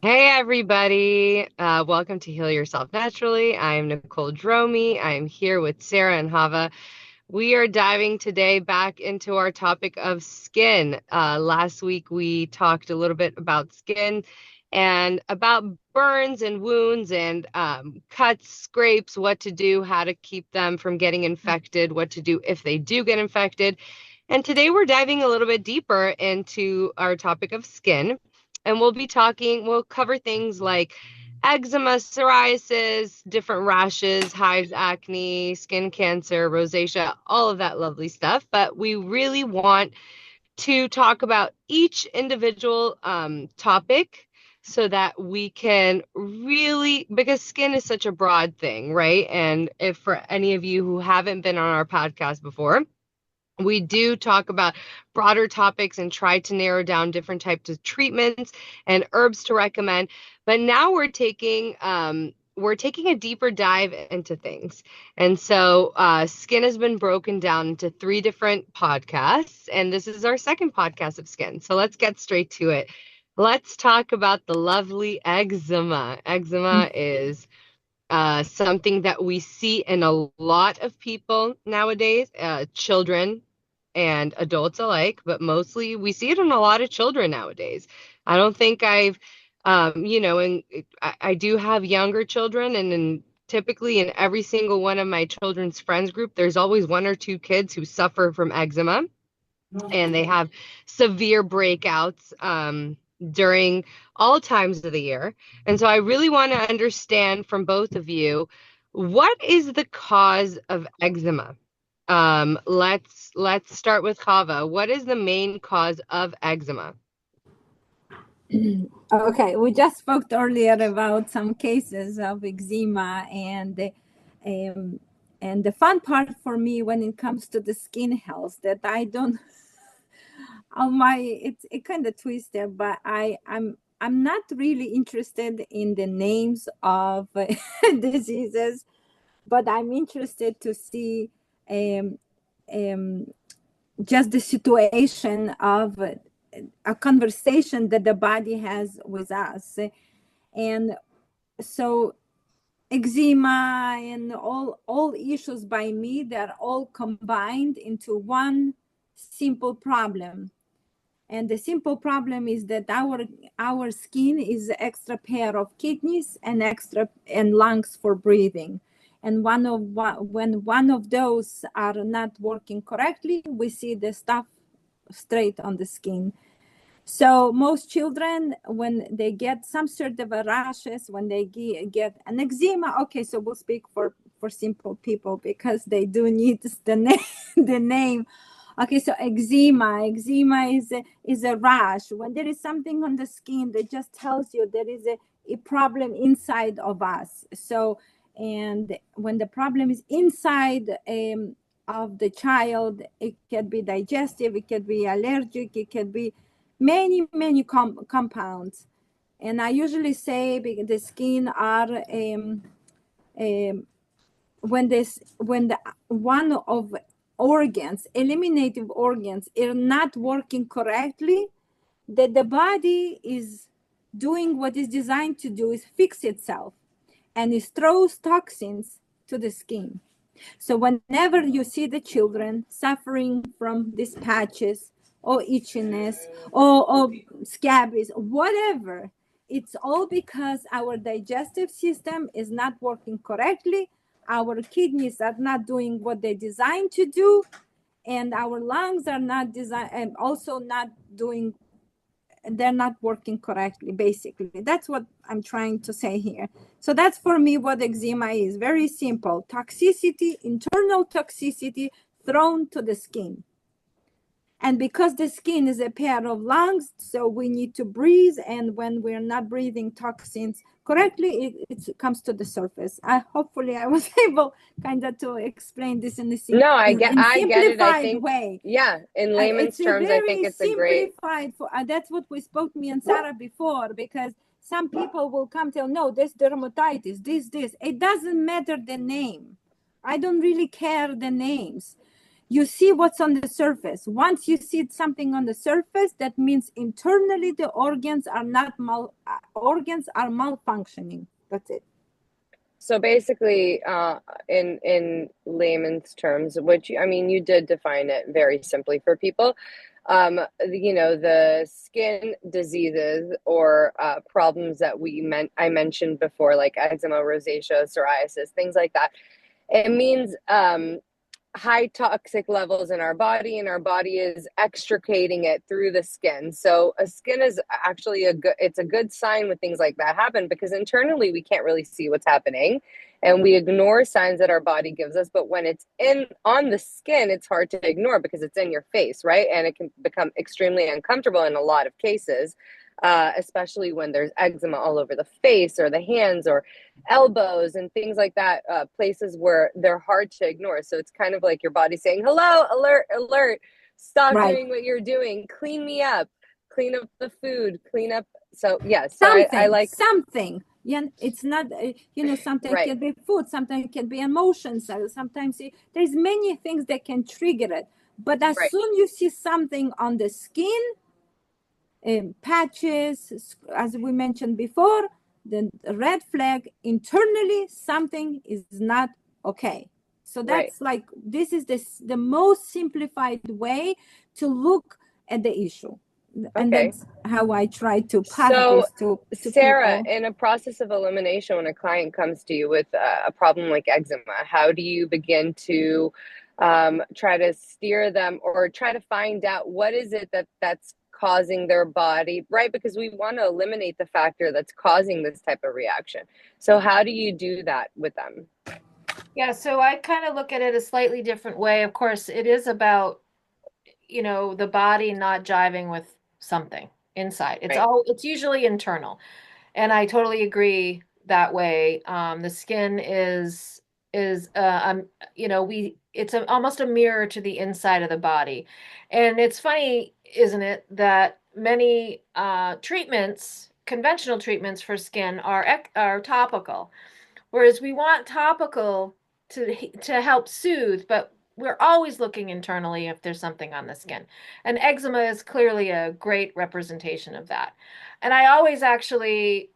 Hey everybody, welcome to Heal Yourself Naturally. I'm Nicole Dromi. I'm here with Sarah and Hava. We are diving today back into our topic of skin. Last week we talked a little bit about skin and about burns and wounds and cuts, scrapes, what to do, how to keep them from getting infected, what to do if they do get infected. And today we're diving a little bit deeper into our topic of skin. And we'll cover things like eczema, psoriasis, different rashes, hives, acne, skin cancer, rosacea, all of that lovely stuff. But we really want to talk about each individual topic so that we can really, because skin is such a broad thing, right? And if for any of you who haven't been on our podcast before, we do talk about broader topics and try to narrow down different types of treatments and herbs to recommend. But now we're taking a deeper dive into things. And so skin has been broken down into 3 different podcasts, and this is our second podcast of skin. So let's get straight to it. Let's talk about the lovely eczema. Eczema is something that we see in a lot of people nowadays, children and adults alike, but mostly we see it in a lot of children nowadays. I don't think and I do have younger children, and typically in every single one of my children's friends group, there's always 1 or 2 kids who suffer from eczema and they have severe breakouts during all times of the year. And so I really want to understand from both of you, what is the cause of eczema? Let's start with Chava. What is the main cause of eczema? Okay, we just spoke earlier about some cases of eczema, and the fun part for me when it comes to the skin health that I don't on my it kind of twisted, but I'm not really interested in the names of diseases, but I'm interested to see um, um, just the situation of a conversation that the body has with us. And so eczema and all issues by me, they're all combined into one simple problem. And the simple problem is that our skin is an extra pair of kidneys and extra and lungs for breathing. And when one of those are not working correctly, we see the stuff straight on the skin. So most children, when they get some sort of a rashes, when they get an eczema, okay, so we'll speak for simple people because they do need the name, the name. Okay, so eczema is a rash. When there is something on the skin that just tells you there is a problem inside of us. So, and when the problem is inside of the child, it can be digestive, it can be allergic, it can be many compounds. And I usually say the skin are when the one of organs, eliminative organs, are not working correctly, that the body is doing what it's designed to do, is fix itself, and it throws toxins to the skin. So whenever you see the children suffering from these patches or itchiness or scabies, whatever, it's all because our digestive system is not working correctly. Our kidneys are not doing what they're designed to do, and our lungs are not designed and also not doing, they're not working correctly. Basically, that's what I'm trying to say here. So that's for me what eczema is. Very simple: toxicity, internal toxicity thrown to the skin. And because the skin is a pair of lungs, so we need to breathe. And when we're not breathing toxins correctly, it comes to the surface. Hopefully I was able kind of to explain this in No, I get it. I simplified think, way. yeah, in layman's It's a terms, I think very it's a great. simplified. That's what we spoke me and Sarah before, because some people will come tell, no, this dermatitis, this. It doesn't matter the name. I don't really care the names. You see what's on the surface. Once you see something on the surface, that means internally the organs are not organs are malfunctioning. That's it. So basically, in layman's terms, which I mean, you did define it very simply for people. The skin diseases or problems that I mentioned before, like eczema, rosacea, psoriasis, things like that. It means high toxic levels in our body, and our body is extricating it through the skin. So a skin is actually it's a good sign when things like that happen, because internally we can't really see what's happening and we ignore signs that our body gives us. But when it's in on the skin, it's hard to ignore because it's in your face, right? And it can become extremely uncomfortable in a lot of cases, especially when there's eczema all over the face or the hands or elbows and things like that, places where they're hard to ignore. So it's kind of like your body saying, hello, alert, alert, stop Right. doing what you're doing, clean me up, clean up the food, clean up. So yeah, so I like something. Yeah, it's not, sometimes it right, can be food, sometimes it can be emotions, sometimes there's many things that can trigger it. But as right. soon you see something on the skin, patches, as we mentioned before, the red flag, internally something is not okay. So that's Right. like, this is the most simplified way to look at the issue. And Okay. that's how I try to pass So this to Sarah, people. in a process of elimination, when a client comes to you with a problem like eczema, how do you begin to try to steer them or try to find out what is it that's causing their body, right? Because we want to eliminate the factor that's causing this type of reaction. So how do you do that with them? Yeah, so I kind of look at it a slightly different way. Of course, it is about, the body not jiving with something inside. Right. It's usually internal. And I totally agree that way. The skin is we it's almost a mirror to the inside of the body. And it's funny, isn't it, that many treatments, conventional treatments for skin are topical. Whereas we want topical to help soothe, but we're always looking internally if there's something on the skin. And eczema is clearly a great representation of that. And I always actually,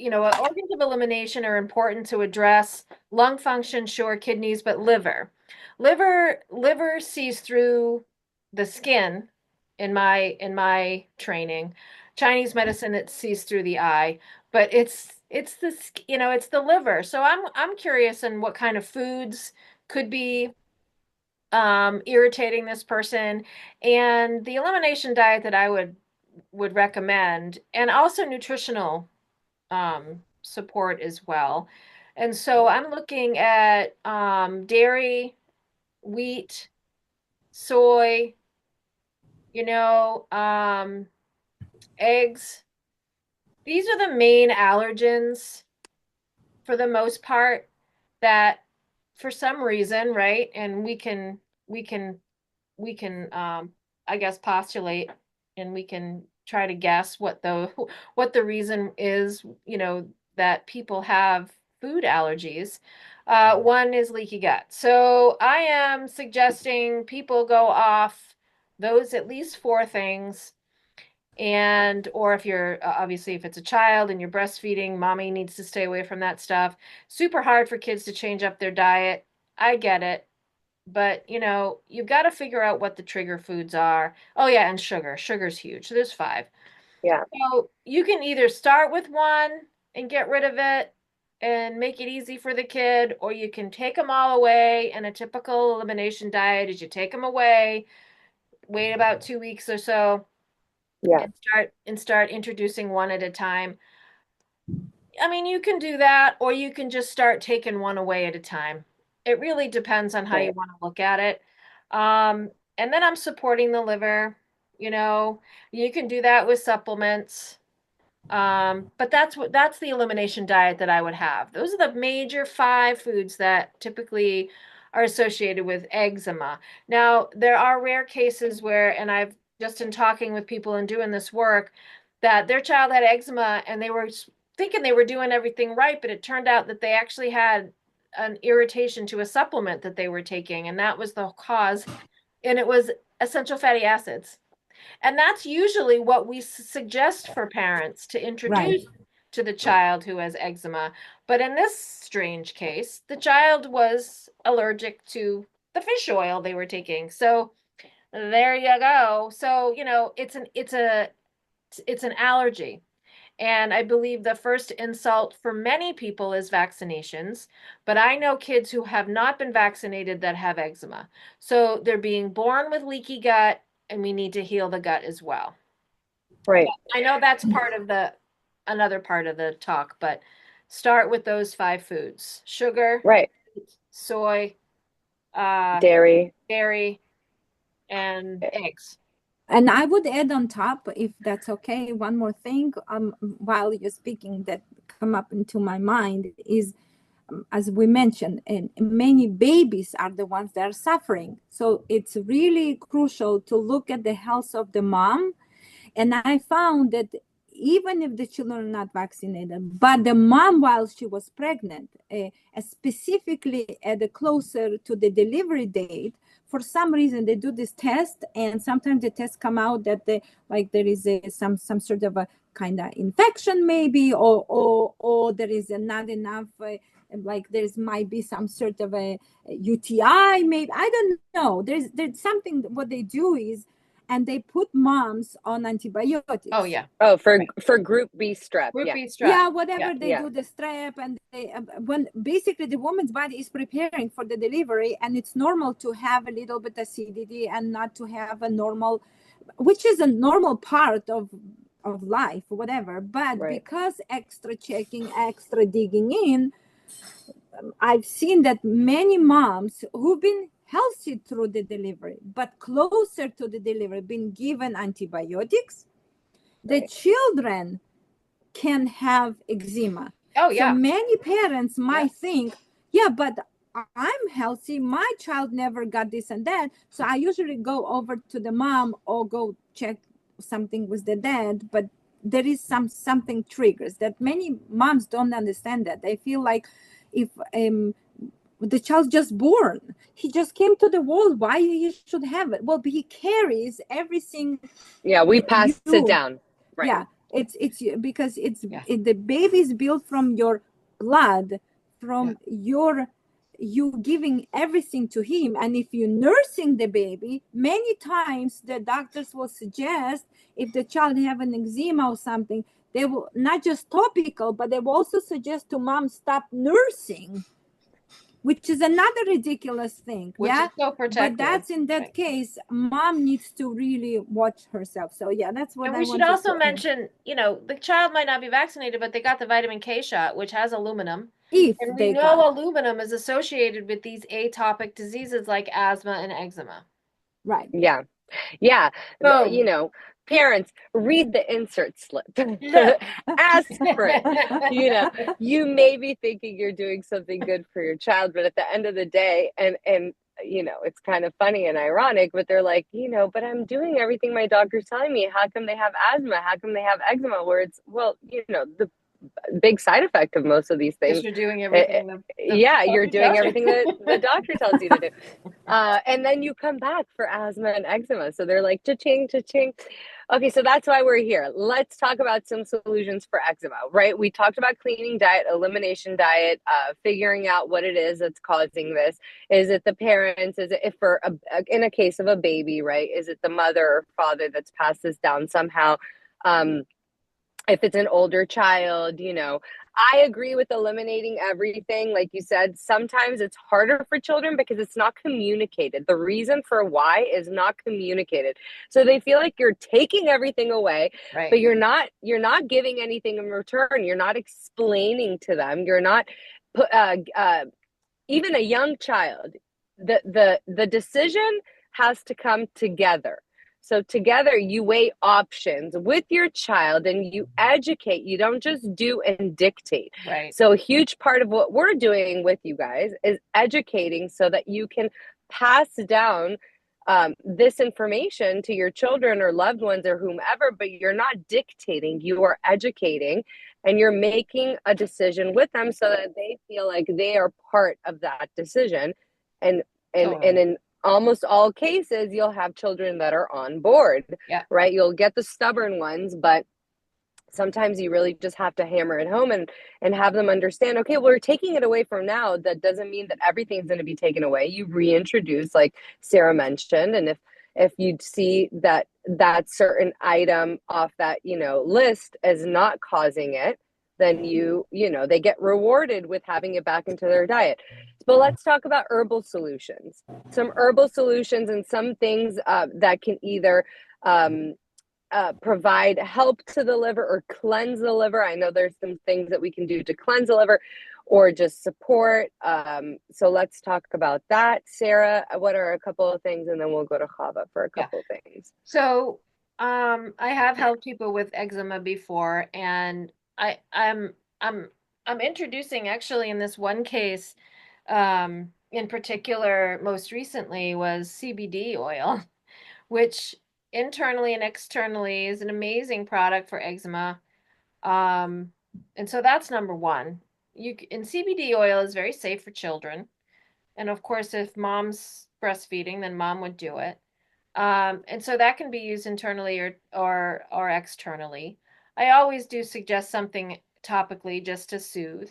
organs of elimination are important to address. Lung function, sure, kidneys, but liver. Liver sees through the skin in my training. Chinese medicine, it sees through the eye, but it's the liver. So I'm curious in what kind of foods could be irritating this person, and the elimination diet that I would recommend, and also nutritional support as well. And so I'm looking at dairy, wheat, soy, you know, um, eggs. These are the main allergens for the most part that for some reason, right? And we can I guess postulate, and we can try to guess what the reason is, that people have food allergies. One is leaky gut. So I am suggesting people go off those at least four things. And or if you're obviously, if it's a child and you're breastfeeding, mommy needs to stay away from that stuff. Super hard for kids to change up their diet. I get it. But, you've got to figure out what the trigger foods are. Oh, yeah, and sugar. Sugar's huge. So there's five. Yeah. So you can either start with one and get rid of it and make it easy for the kid, or you can take them all away. And a typical elimination diet is you take them away, wait about 2 weeks or so, Yeah. and start introducing one at a time. I mean, you can do that, or you can just start taking one away at a time. It really depends on how you Right. want to look at it. And then I'm supporting the liver. You know, you can do that with supplements. But that's the elimination diet that I would have. Those are the major five foods that typically are associated with eczema. Now, there are rare cases where, and I've just in talking with people and doing this work, that their child had eczema and they were thinking they were doing everything right, but it turned out that they actually had an irritation to a supplement that they were taking, and that was the cause, and it was essential fatty acids. And that's usually what we suggest for parents to Right. introduce to the child who has eczema. But in this strange case, the child was allergic to the fish oil they were taking. So there you go. So, it's an allergy. And I believe the first insult for many people is vaccinations. But I know kids who have not been vaccinated that have eczema. So they're being born with leaky gut, and we need to heal the gut as well. Right. I know that's part of another part of the talk, but start with those 5 foods: sugar, Right. soy, Dairy. dairy, and eggs. And I would add on top, if that's okay, one more thing while you're speaking that come up into my mind is, as we mentioned, and many babies are the ones that are suffering. So it's really crucial to look at the health of the mom. And I found that even if the children are not vaccinated, but the mom, while she was pregnant, specifically at the closer to the delivery date, for some reason they do this test, and sometimes the tests come out that there is some sort of a kind of infection maybe, or there is not enough, like there's might be some sort of a UTI maybe, I don't know. There's something. What they do is, and they put moms on antibiotics. Oh yeah. Oh, for group B strep. Group Yeah. B strep. Yeah, whatever Yeah. they Yeah. do, the strep, and they, when basically the woman's body is preparing for the delivery, and it's normal to have a little bit acidity and not to have a normal, which is a normal part of life, whatever. But Right. because extra checking, extra digging in, I've seen that many moms who've been healthy through the delivery, but closer to the delivery, been given antibiotics, the Right. children can have eczema. Oh So yeah. many parents might think, yeah, but I'm healthy. My child never got this and that. So I usually go over to the mom or go check something with the dad. But there is something triggers that many moms don't understand. That they feel like if the child just born, he just came to the world, why he should have it? Well, he carries everything. Yeah, we pass it down. Right. Yeah, it's because Yeah. the baby is built from your blood, from you giving everything to him. And if you're nursing the baby, many times the doctors will suggest, if the child have an eczema or something, they will not just topical, but they will also suggest to mom stop nursing, which is another ridiculous thing. Which is so protective. But that's in that case, mom needs to really watch herself. So yeah, that's what And I we should wanted also to mention, the child might not be vaccinated, but they got the vitamin K shot, which has aluminum. if And we they know got aluminum is associated with these atopic diseases like asthma and eczema. right. Yeah. Yeah. Boom. Parents, read the insert slip. Ask for it. You may be thinking you're doing something good for your child, but at the end of the day, and it's kind of funny and ironic, but they're like, but I'm doing everything my doctor's telling me. How come they have asthma? How come they have eczema? Where it's, well, the big side effect of most of these things. Because you're doing everything. You're doing everything that the doctor tells you to do. And then you come back for asthma and eczema. So they're like, cha-ching, cha-ching. Okay, so that's why we're here. Let's talk about some solutions for eczema, right? We talked about cleaning diet, elimination diet, figuring out what it is that's causing this. Is it the parents? Is it in a case of a baby, right? Is it the mother or father that's passed this down somehow? If it's an older child, I agree with eliminating everything. Like you said, sometimes it's harder for children because it's not communicated. The reason for why is not communicated. So they feel like you're taking everything away, Right. but you're not giving anything in return. You're not explaining to them. You're not even a young child, the decision has to come together. So together you weigh options with your child and you educate. You don't just do and dictate. Right. So a huge part of what we're doing with you guys is educating so that you can pass down this information to your children or loved ones or whomever, but you're not dictating, you are educating. and you're making a decision with them so that they feel like they are part of that decision. And Totally. in almost all cases, you'll have children that are on board, Yeah. right? You'll get the stubborn ones, but sometimes you really just have to hammer it home and have them understand, okay, well, we're taking it away from now. That doesn't mean that everything's going to be taken away. You reintroduce, like Sarah mentioned, and if you see that that certain item off that, you know, list as not causing it, then you know, they get rewarded with having it back into their diet. But let's talk about herbal solutions. Some herbal solutions and some things that can either provide help to the liver or cleanse the liver. I know there's some things that we can do to cleanse the liver or just support. So let's talk about that. Sarah, what are a couple of things? And then we'll go to Chava for a Yeah. couple of things. So, I have helped people with eczema before, and I'm I'm introducing actually in this one case, in particular, most recently was CBD oil, which internally and externally is an amazing product for eczema. Um, and so that's number one. And CBD oil is very safe for children. And of course, if mom's breastfeeding, then mom would do it. And so that can be used internally or externally. I always do suggest something topically just to soothe.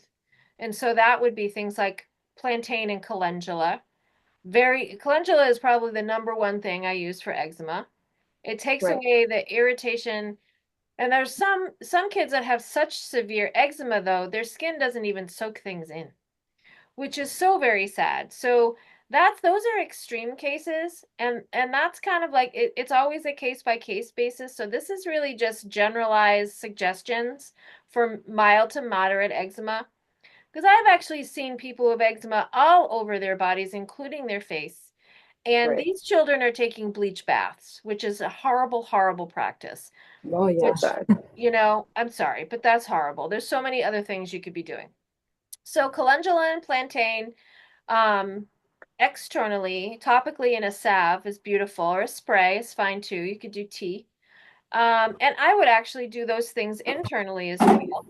And so that would be things like plantain and calendula. Calendula is probably the number one thing I use for eczema. It takes Right. away the irritation. And there's some kids that have such severe eczema though, their skin doesn't even soak things in, which is so very sad. So those are extreme cases, and that's kind of like it's always a case by case basis. So this is really just generalized suggestions for mild to moderate eczema, because I've actually seen people with eczema all over their bodies, including their face. And Right. these children are taking bleach baths, which is a horrible, horrible practice. Oh So yeah. Which, sad. I'm sorry, but that's horrible. There's so many other things you could be doing. So calendula and plantain, um, externally, topically in a salve is beautiful, or a spray is fine too. You could do tea. And I would actually do those things internally as well.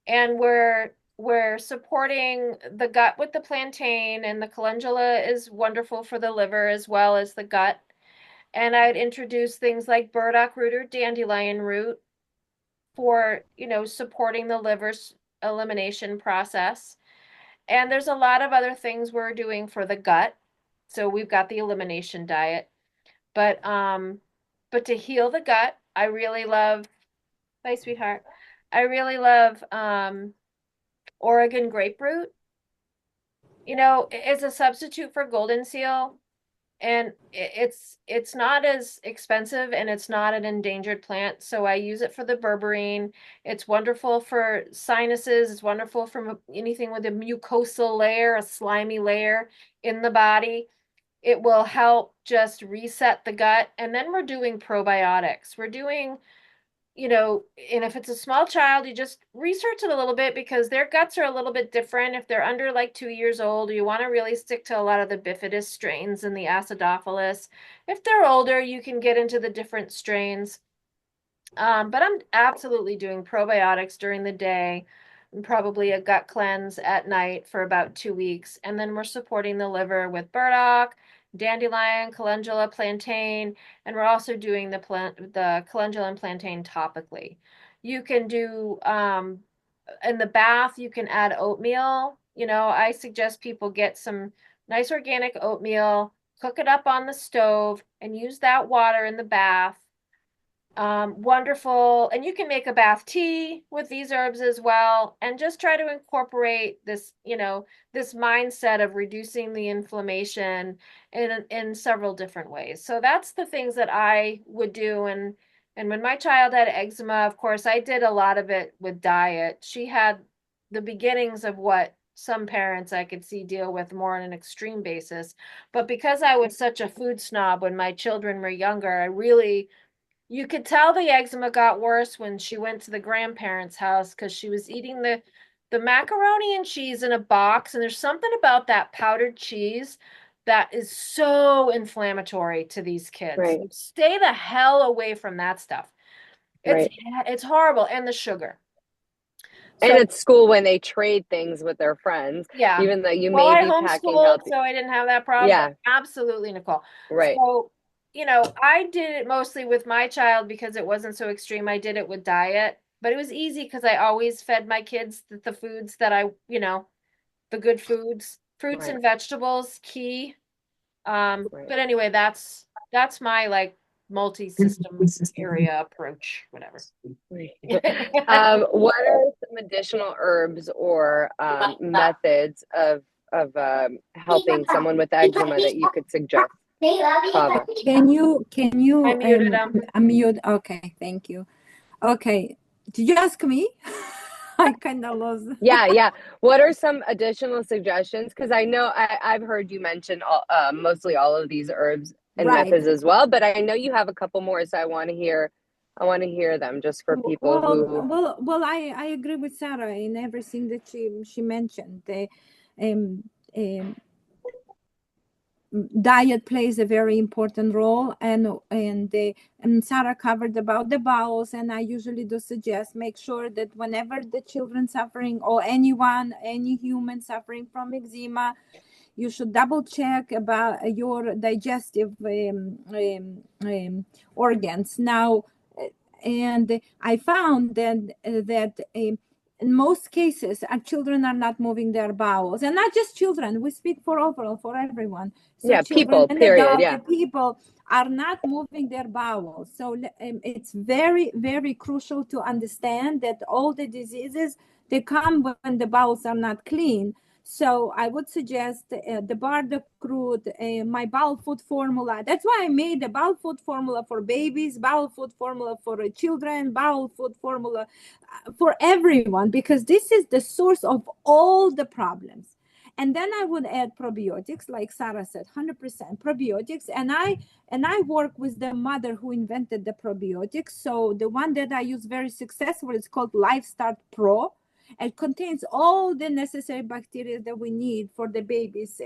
And we're supporting the gut with the plantain, and the calendula is wonderful for the liver as well as the gut. And I'd introduce things like burdock root or dandelion root for, supporting the liver's elimination process. And there's a lot of other things we're doing for the gut. So we've got the elimination diet. But to heal the gut, I really love, bye sweetheart. I really love Oregon grapefruit. It's a substitute for golden seal, and it's not as expensive, and it's not an endangered plant, so I use it for the berberine. It's wonderful for sinuses. It's wonderful for anything with a mucosal layer, a slimy layer in the body. It will help just reset the gut. And then we're doing probiotics. We're doing, and if it's a small child, you just research it a little bit, because their guts are a little bit different. If they're under like 2 years old, you want to really stick to a lot of the bifidus strains and the acidophilus. If they're older, you can get into the different strains. But I'm absolutely doing probiotics during the day, and probably a gut cleanse at night for about 2 weeks. And then we're supporting the liver with burdock, dandelion, calendula, plantain, and we're also doing the calendula and plantain topically. You can do in the bath, you can add oatmeal. I suggest people get some nice organic oatmeal, cook it up on the stove, and use that water in the bath. Wonderful. And you can make a bath tea with these herbs as well, and just try to incorporate this mindset of reducing the inflammation in several different ways. So that's the things that I would do. And when my child had eczema, of course, I did a lot of it with diet. She had the beginnings of what some parents I could see deal with more on an extreme basis. But because I was such a food snob when my children were younger, you could tell the eczema got worse when she went to the grandparents' house, because she was eating the macaroni and cheese in a box, and there's something about that powdered cheese that is so inflammatory to these kids. Right. Stay the hell away from that stuff. It's Right. it's horrible. And the sugar. And So at school, when they trade things with their friends, yeah. even though you Well, may I be packing homeschooled, healthy. so I didn't have that problem, Yeah, but absolutely, Nicole. right, So, I did it mostly with my child because it wasn't so extreme. I did it with diet, but it was easy because I always fed my kids the foods that the good foods, fruits right, and vegetables, key. right. But anyway, that's my like multi-system area approach, whatever. Right. What are some additional herbs or methods of helping someone with eczema that you could suggest, Hava? Can you I muted them. unmute? Okay, thank you. Okay, did you ask me? I kind of lost. Yeah, yeah. What are some additional suggestions? Because I know I've heard you mention mostly all of these herbs and Right. methods as well, but I know you have a couple more, so I want to hear them just for people who, I agree with Sarah in everything that she mentioned. Um, um, Diet plays a very important role, and Sarah covered about the bowels, and I usually do suggest make sure that whenever the children suffering or any human suffering from eczema, you should double check about your digestive organs. Now, and I found that in most cases, our children are not moving their bowels, and not just children. We speak for overall for everyone. So yeah, children people, and period. adults Yeah. and people are not moving their bowels. So it's very, very crucial to understand that all the diseases, they come when the bowels are not clean. So I would suggest the bardock root, my bowel food formula. That's why I made a bowel food formula for babies, bowel food formula for children, bowel food formula for everyone, because this is the source of all the problems. And then I would add probiotics, like Sarah said, 100% probiotics. And I work with the mother who invented the probiotics. So the one that I use very successful is called Life Start Pro. It contains all the necessary bacteria that we need for the babies.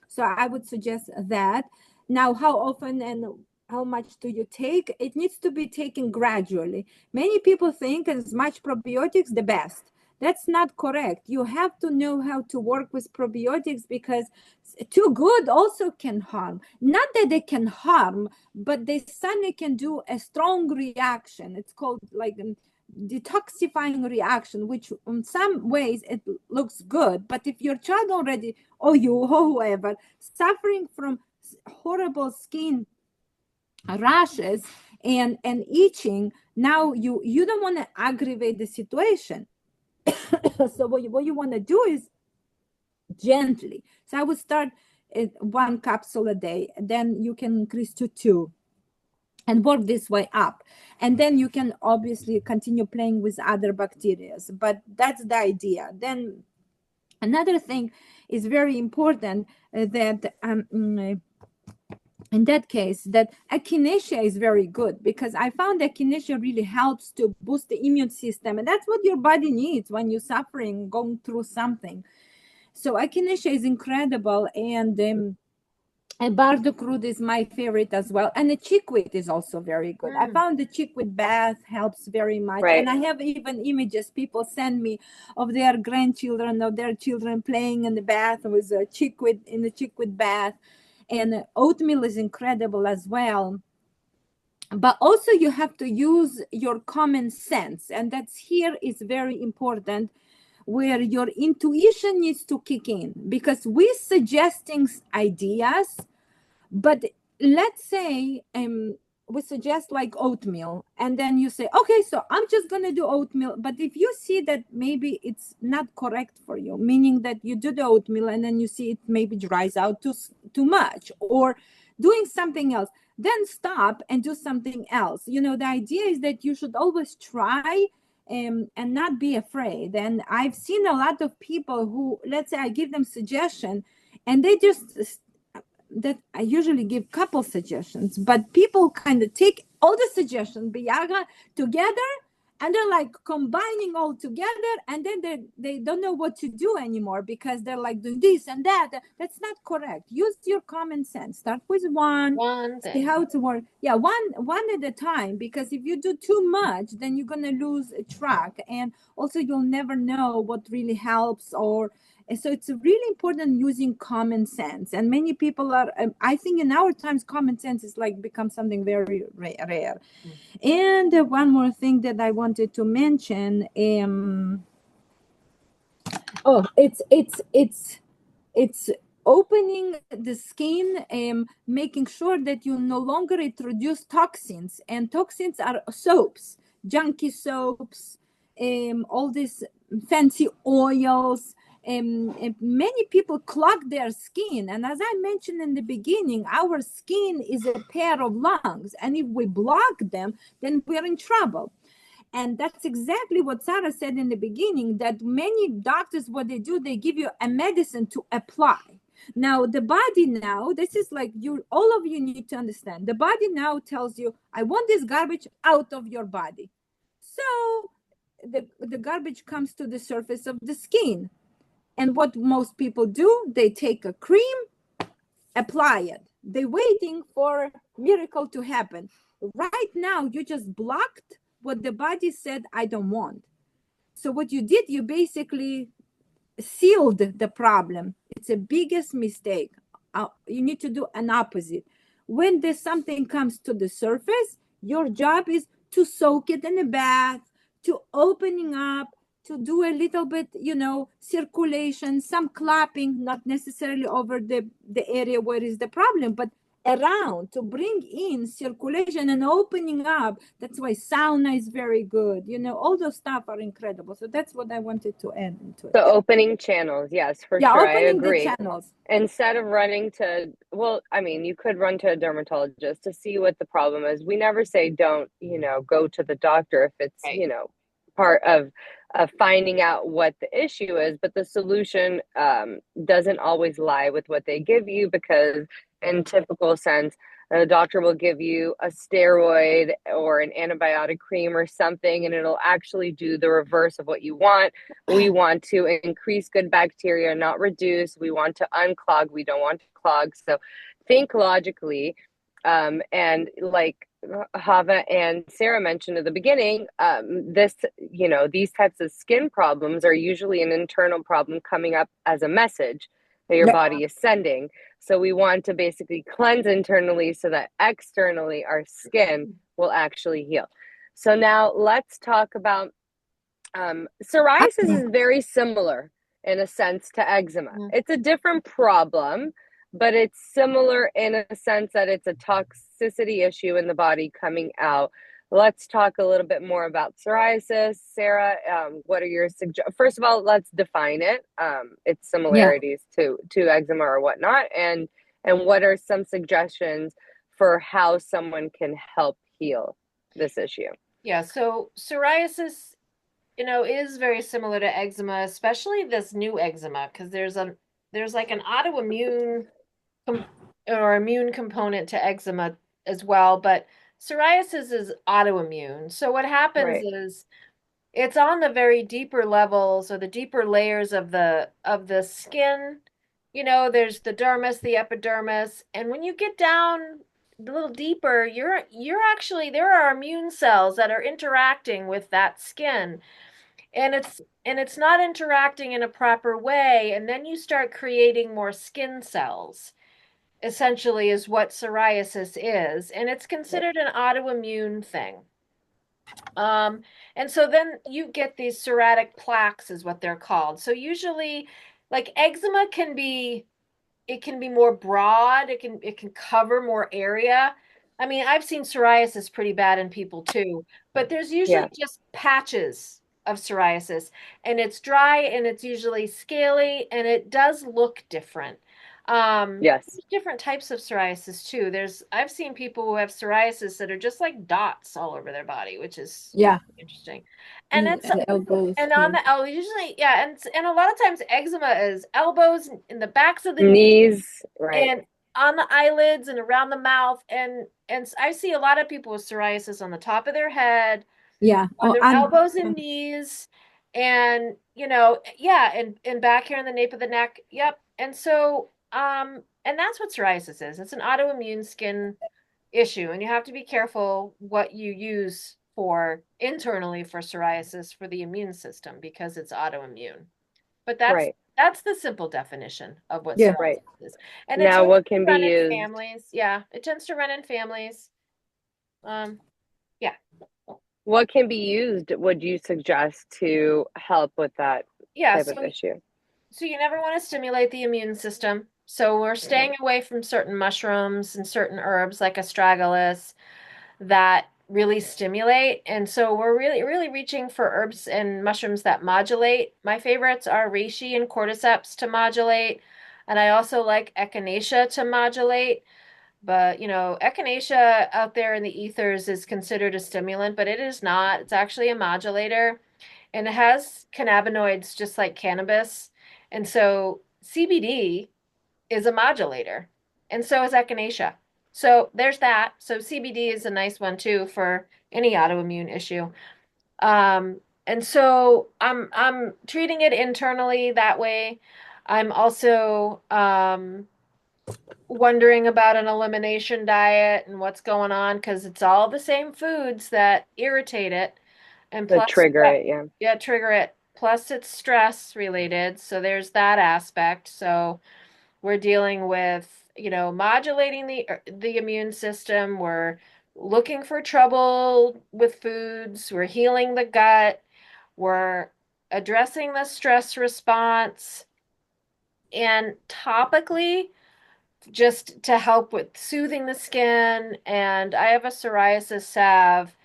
So I would suggest that. Now, how often and how much do you take? It needs to be taken gradually. Many people think as much probiotics, the best. That's not correct. You have to know how to work with probiotics, because too good also can harm. Not that they can harm, but they suddenly can do a strong reaction. It's called like detoxifying reaction, which in some ways it looks good, but if your child already, or you or whoever, suffering from horrible skin rashes and itching, now you don't want to aggravate the situation. So what you want to do is gently. So I would start at 1 capsule a day, then you can increase to 2 and work this way up, and then you can obviously continue playing with other bacteria, but that's the idea. Then another thing is very important, that in that case, that echinacea is very good, because I found echinacea really helps to boost the immune system, and that's what your body needs when you're suffering, going through something. So echinacea is incredible, and bardock root is my favorite as well. And the chickweed is also very good. I found the chickweed bath helps very much. Right. And I have even images people send me of their grandchildren, of their children playing in the bath with a chickweed, in the chickweed bath. And oatmeal is incredible as well. But also you have to use your common sense. And that's here is very important, where your intuition needs to kick in, because we're suggesting ideas. But let's say we suggest like oatmeal, and then you say, okay, so I'm just going to do oatmeal. But if you see that maybe it's not correct for you, meaning that you do the oatmeal and then you see it maybe dries out too much, or doing something else, then stop and do something else. The idea is that you should always try, and not be afraid. And I've seen a lot of people who, let's say I give them suggestion, and they just, that I usually give couple suggestions, but people kind of take all the suggestions, Biaga, together, and they're like combining all together, and then they don't know what to do anymore because they're like doing this and that. That's not correct. Use your common sense. Start with one see thing. how it works. Yeah, one at a time, because if you do too much, then you're gonna lose a track, and also you'll never know what really helps. Or so it's really important using common sense, and many people are I think in our times common sense is like become something very rare. And one more thing that I wanted to mention, it's opening the skin, making sure that you no longer introduce toxins, and toxins are soaps, junky soaps, all these fancy oils. Many people clog their skin, and as I mentioned in the beginning, our skin is a pair of lungs, and if we block them, then we're in trouble. And that's exactly what Sarah said in the beginning, that many doctors, what they do, they give you a medicine to apply. Now, the body now, this is like all of you need to understand. The body now tells you, I want this garbage out of your body. So the garbage comes to the surface of the skin. And what most people do, they take a cream, apply it. They're waiting for miracle to happen. Right now, you just blocked what the body said, I don't want. So what you did, you basically sealed the problem. It's the biggest mistake. You need to do an opposite. When there's something comes to the surface, your job is to soak it in a bath, to opening up, to do a little bit, circulation, some clapping, not necessarily over the area where is the problem, but around, to bring in circulation and opening up. That's why sauna is very good. All those stuff are incredible. So that's what I wanted to add into it. The opening channels, yes, for Yeah, sure. I opening the agree. channels. Instead of running to, well, I mean, you could run to a dermatologist to see what the problem is. We never say don't, go to the doctor if it's, Right. part of finding out what the issue is. But the solution doesn't always lie with what they give you, because in typical sense, a doctor will give you a steroid or an antibiotic cream or something, and it'll actually do the reverse of what you want. We want to increase good bacteria, not reduce. We want to unclog. We don't want to clog. So think logically. And like Hava and Sarah mentioned at the beginning, these types of skin problems are usually an internal problem coming up as a message that your body is sending. So we want to basically cleanse internally so that externally our skin will actually heal. So now let's talk about psoriasis is very similar in a sense to eczema. It's a different problem, but it's similar in a sense that it's a toxicity issue in the body coming out. Let's talk a little bit more about psoriasis. Sarah, what are your suggestions? First of all, let's define it, its similarities to eczema or whatnot, and what are some suggestions for how someone can help heal this issue? Yeah, so psoriasis, is very similar to eczema, especially this new eczema, because there's like an autoimmune or immune component to eczema as well, but psoriasis is autoimmune. So what happens is it's on the very deeper levels or the deeper layers of the skin. There's the dermis, the epidermis, and when you get down a little deeper, you're actually there are immune cells that are interacting with that skin. And it's not interacting in a proper way, and then you start creating more skin cells, essentially is what psoriasis is, and it's considered an autoimmune thing. And so then you get these psoriatic plaques is what they're called. So usually, like eczema it can be more broad, it can cover more area. I mean, I've seen psoriasis pretty bad in people too, but there's usually just patches of psoriasis, and it's dry and it's usually scaly and it does look different. Yes. There's different types of psoriasis too. I've seen people who have psoriasis that are just like dots all over their body, which is interesting. And it's elbows, and on the elbow usually, and a lot of times eczema is elbows in the backs of the knees, right, and on the eyelids and around the mouth, and I see a lot of people with psoriasis on the top of their head, Yeah. on Oh, their elbows and knees, and yeah, and back here on the nape of the neck. Yep. And so and that's what psoriasis is. It's an autoimmune skin issue, and you have to be careful what you use for internally for psoriasis for the immune system because it's autoimmune. But that's Right. that's the simple definition of what yeah. Right. psoriasis is. And it Now, tends what to can be run in used? families. Yeah, it tends to run in families. Yeah. What can be used, would you suggest, to help with that Yeah, type so of issue? so you never want to stimulate the immune system. So we're Right. staying away from certain mushrooms and certain herbs like astragalus that really stimulate. And so we're really reaching for herbs and mushrooms that modulate. My favorites are reishi and cordyceps to modulate. And I also like echinacea to modulate. But, echinacea out there in the ethers is considered a stimulant, but it is not. It's actually a modulator, and it has cannabinoids just like cannabis. And so CBD is a modulator, and so is echinacea. So there's that. So CBD is a nice one too for any autoimmune issue. And so I'm treating it internally that way. I'm also wondering about an elimination diet and what's going on because it's all the same foods that irritate it, and The plus, trigger it, yeah. yeah, trigger it. Plus, it's stress related, so there's that aspect. So we're dealing with, modulating the immune system. We're looking for trouble with foods. We're healing the gut. We're addressing the stress response, and topically just to help with soothing the skin. And I have a psoriasis salve,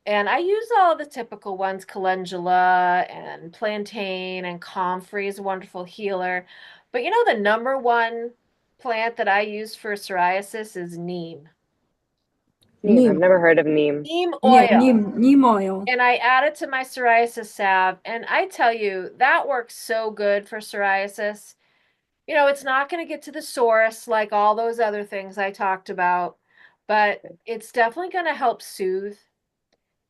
and I use all the typical ones, calendula and plantain, and comfrey is a wonderful healer. But the number one plant that I use for psoriasis is neem. Neem. I've Neem. never heard of neem. Neem Yeah, oil. neem oil. And I add it to my psoriasis salve. And I tell you, that works so good for psoriasis. It's not going to get to the source like all those other things I talked about, but it's definitely going to help soothe,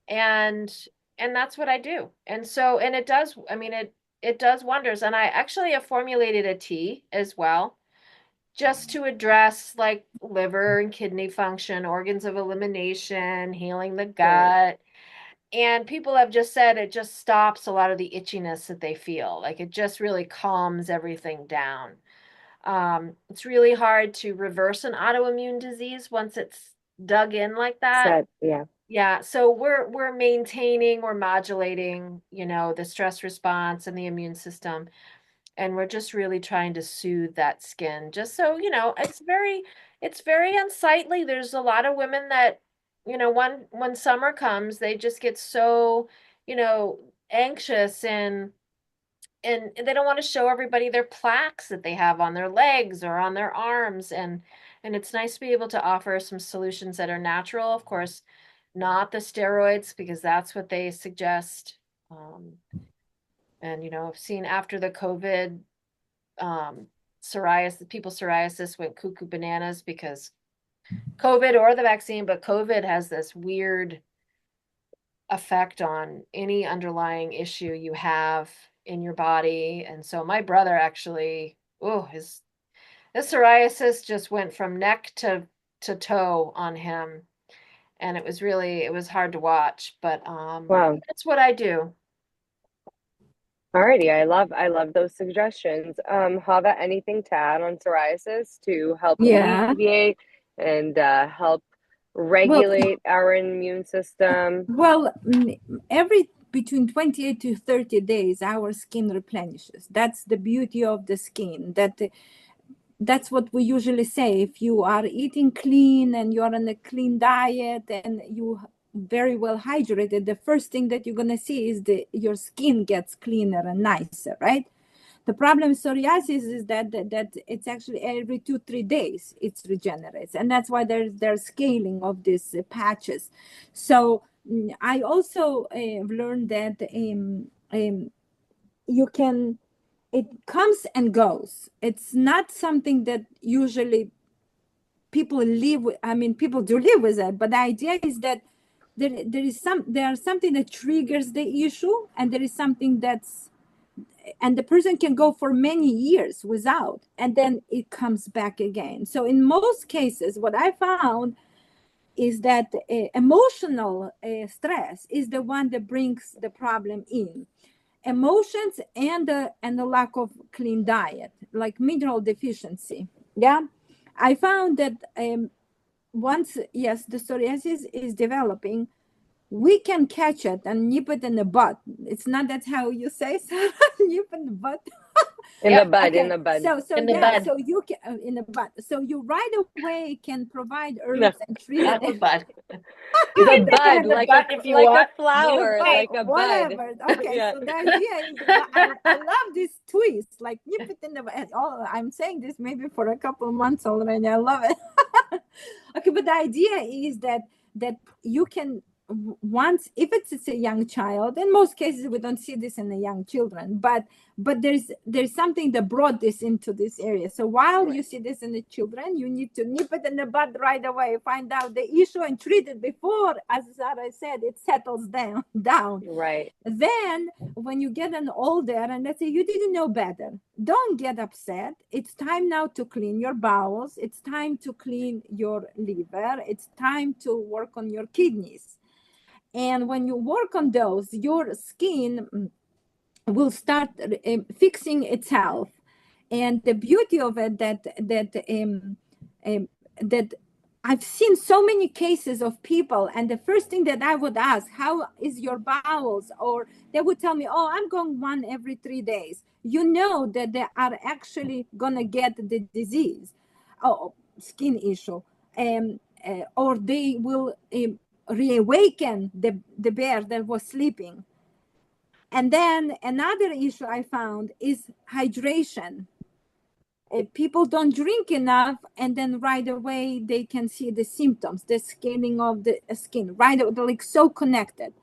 and that's what I do. And so, and it does, I mean, it does wonders. And I actually have formulated a tea as well, just to address like liver and kidney function, organs of elimination, healing the Right. gut. And people have just said it just stops a lot of the itchiness that they feel. Like it just really calms everything down. It's really hard to reverse an autoimmune disease once it's dug in like that. Set, yeah. Yeah, so we're maintaining, we're modulating, the stress response and the immune system, and we're just really trying to soothe that skin. Just so, it's very unsightly. There's a lot of women that, when summer comes, they just get so, anxious, and they don't want to show everybody their plaques that they have on their legs or on their arms, and it's nice to be able to offer some solutions that are natural, of course, not the steroids because that's what they suggest. um, and I've seen after the COVID, psoriasis went cuckoo bananas because COVID, or the vaccine, but COVID has this weird effect on any underlying issue you have in your body. And so my brother actually, oh, his psoriasis just went from neck to toe on him. And it was hard to watch, but Wow. that's what I do. Alrighty, I love those suggestions. Hava, anything to add on psoriasis to help Yeah. alleviate and help Well, regulate our immune system? well, every between 28 to 30 days, our skin replenishes. That's the beauty of the skin. That's what we usually say. If you are eating clean and you're on a clean diet and you very well hydrated, the first thing that you're gonna see is your skin gets cleaner and nicer, right? The problem with psoriasis is that it's actually every 2-3 days it regenerates, and that's why there's scaling of these patches. So I also learned that you can, it comes and goes. It's not something that usually people live with. I mean, people do live with it, but the idea is that there are something that triggers the issue, and there is something and the person can go for many years without, and then it comes back again. So in most cases, what I found is that emotional stress is the one that brings the problem in. Emotions and the lack of clean diet, like mineral deficiency. Yeah, I found that once, yes, the psoriasis is developing, we can catch it and nip it in the butt. It's not that how you say, Sarah? Nip in the butt. In the Yep. bud, in Okay, the bud. so In the yeah, bud. so you can in the butt. So you right away can provide No, herbs and treat Not the it. bud. You the can take it bud, in the butt if you like a want. The flower, butt, Okay. like a bud. whatever. Okay, Yeah. so the idea is, I love this twist, like nip it in the butt. Oh, I'm saying this maybe for a couple of months already. I love it. Okay, but the idea is that you can, once, if it's a young child, in most cases we don't see this in the young children, but there's something that brought this into this area. So while you see this in the children, you need to nip it in the bud right away, find out the issue and treat it before, as Sarah said, it settles down. Right. Then when you get an older, and let's say you didn't know better, don't get upset. It's time now to clean your bowels. It's time to clean your liver. It's time to work on your kidneys. And when you work on those, your skin will start fixing itself. And the beauty of it that I've seen so many cases of people, and the first thing that I would ask, how is your bowels? Or they would tell me, oh, I'm going one every 3 days. You know that they are actually gonna get the disease, oh, skin issue, or they will reawaken the bear that was sleeping. And then another issue I found is hydration. People don't drink enough, and then right away they can see the symptoms, the scaling of the skin, right? They're like so connected.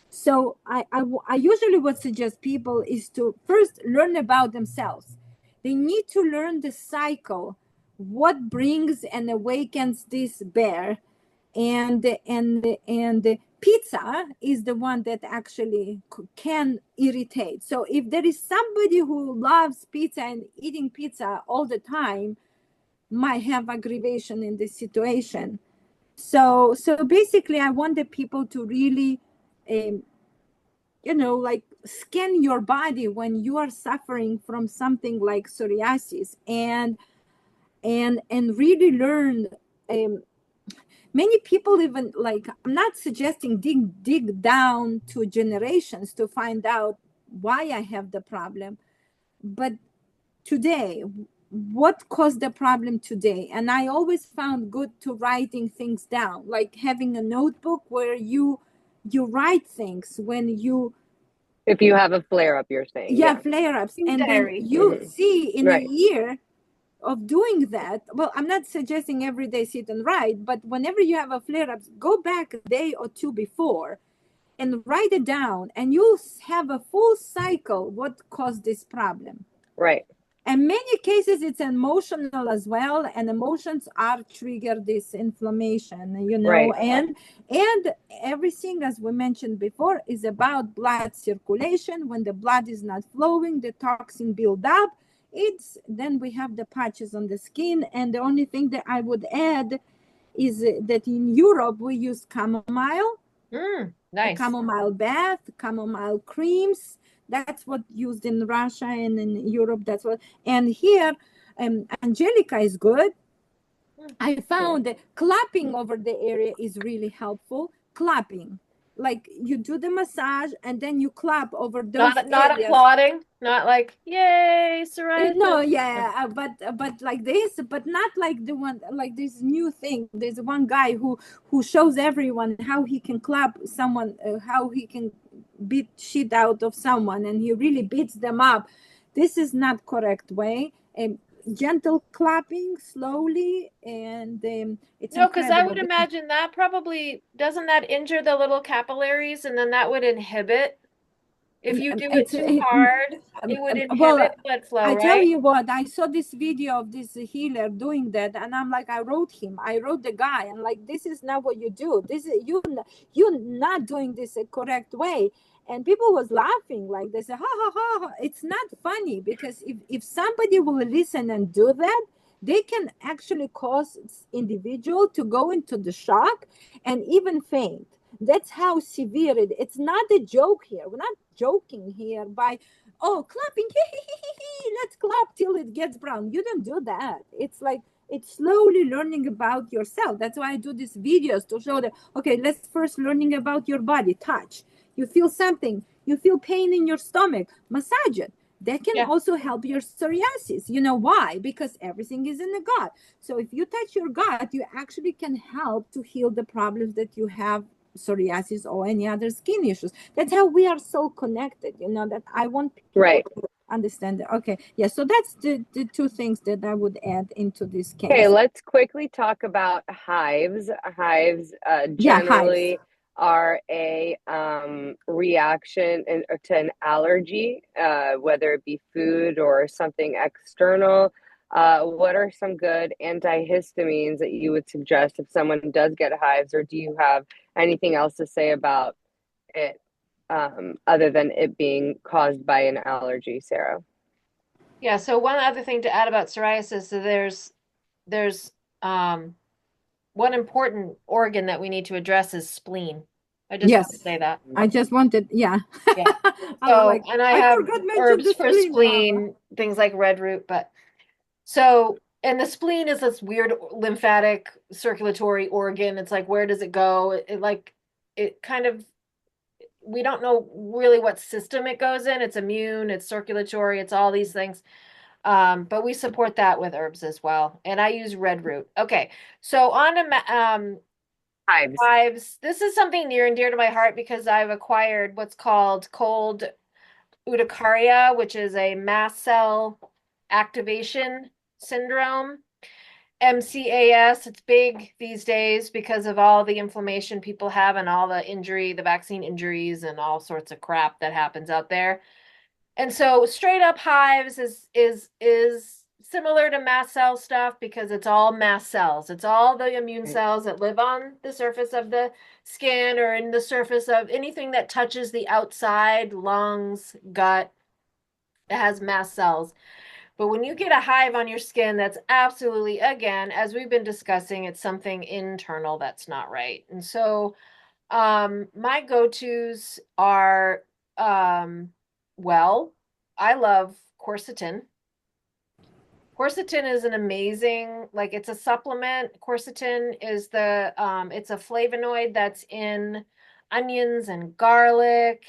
So I usually would suggest people is to first learn about themselves. They need to learn the cycle, what brings and awakens this bear, and pizza is the one that actually can irritate. So if there is somebody who loves pizza and eating pizza all the time, might have aggravation in this situation. So basically I want the people to really um, like scan your body when you are suffering from something like psoriasis, and really learn. Many people, even, like, I'm not suggesting dig down to generations to find out why I have the problem, but today, what caused the problem today. And I always found good to writing things down, like having a notebook where you write things when you, If you have a flare up, you're saying, yeah. flare-ups, and then Diary. you see in a Right. year of doing that. Well, I'm not suggesting every day sit and write, but whenever you have a flare-up, go back a day or two before and write it down, and you'll have a full cycle what caused this problem. Right. In many cases it's emotional as well, and emotions are trigger this inflammation, Right. and everything, as we mentioned before, is about blood circulation. When the blood is not flowing, the toxin build up. It's then we have the patches on the skin. And the only thing that I would add is that in Europe we use chamomile, a Nice. chamomile bath, chamomile creams. That's what used in Russia and in Europe. That's what. And here, Angelica is good. I found that clapping over the area is really helpful. Clapping, like you do the massage and then you clap over those Not areas. applauding, not like yay psoriasis. No, yeah, but like this, but not like the one, like this new thing. There's one guy who shows everyone how he can clap someone, how he can beat shit out of someone, and he really beats them up. This is not correct way. Gentle clapping, slowly, and it's No, because I incredible. would imagine that probably doesn't that injure the little capillaries and then that would inhibit. If you do it It's too hard, it would inhibit well, blood flow, I tell right? you what, I saw this video of this healer doing that, and I'm like, I wrote him, I wrote the guy, and like, this is not what you do. This is you're not doing this a correct way. And people was laughing, like they say, ha ha ha. It's not funny, because if somebody will listen and do that, they can actually cause individual to go into the shock and even faint. That's how severe it is. It's not a joke here. We're not joking here by, oh, clapping, let's clap till it gets brown. You don't do that. It's like, it's slowly learning about yourself. That's why I do these videos, to show that, okay, let's first learning about your body. Touch. You feel something. You feel pain in your stomach. Massage it. That can Yeah. also help your psoriasis. You know why? Because everything is in the gut. So if you touch your gut, you actually can help to heal the problems that you have, psoriasis or any other skin issues. That's how we are so connected, that I want people Right. to understand that. Okay. Yeah. So that's the two things that I would add into this Okay, case. let's quickly talk about hives. Hives Yeah. Hives. generally are a reaction to an allergy, whether it be food or something external. What are some good antihistamines that you would suggest if someone does get hives, or do you have anything else to say about it other than it being caused by an allergy, Sarah? Yeah, so one other thing to add about psoriasis, so there's one important organ that we need to address is spleen. I just want to Yes. say that. I just wanted, yeah. Yeah. I was So, like, and I I have forgot to mention herbs the for spleen. spleen, things like red root, but so, and the spleen is this weird lymphatic circulatory organ. It's like, where does it go? It kind of, we don't know really what system it goes in. It's immune, it's circulatory, it's all these things. But we support that with herbs as well. And I use red root. Okay. So on to Hives. hives. This is something near and dear to my heart because I've acquired what's called cold urticaria, which is a mast cell activation syndrome. MCAS, it's big these days because of all the inflammation people have and all the injury, the vaccine injuries and all sorts of crap that happens out there. And so straight up hives is similar to mast cell stuff because it's all mast cells. It's all the immune Right. cells that live on the surface of the skin or in the surface of anything that touches the outside, lungs, gut, it has mast cells. But when you get a hive on your skin, that's absolutely, again, as we've been discussing, it's something internal that's not right. And so my go-tos are well, I love quercetin. Quercetin is an amazing, like it's a supplement. Quercetin is it's a flavonoid that's in onions and garlic.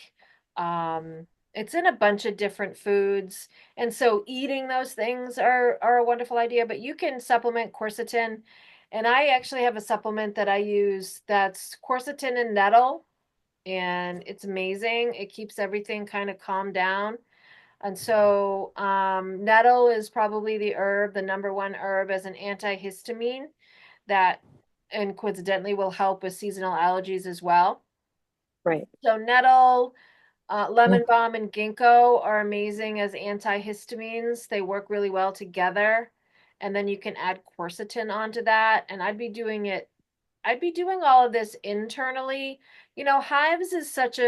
It's in a bunch of different foods. And so eating those things are a wonderful idea, but you can supplement quercetin. And I actually have a supplement that I use that's quercetin and nettle, and it's amazing. It keeps everything kind of calmed down. And so nettle is probably the number one herb as an antihistamine that and coincidentally will help with seasonal allergies as well. Right. So nettle, lemon balm, and ginkgo are amazing as antihistamines. They work really well together. And then you can add quercetin onto that. And I'd be doing all of this internally. Hives is such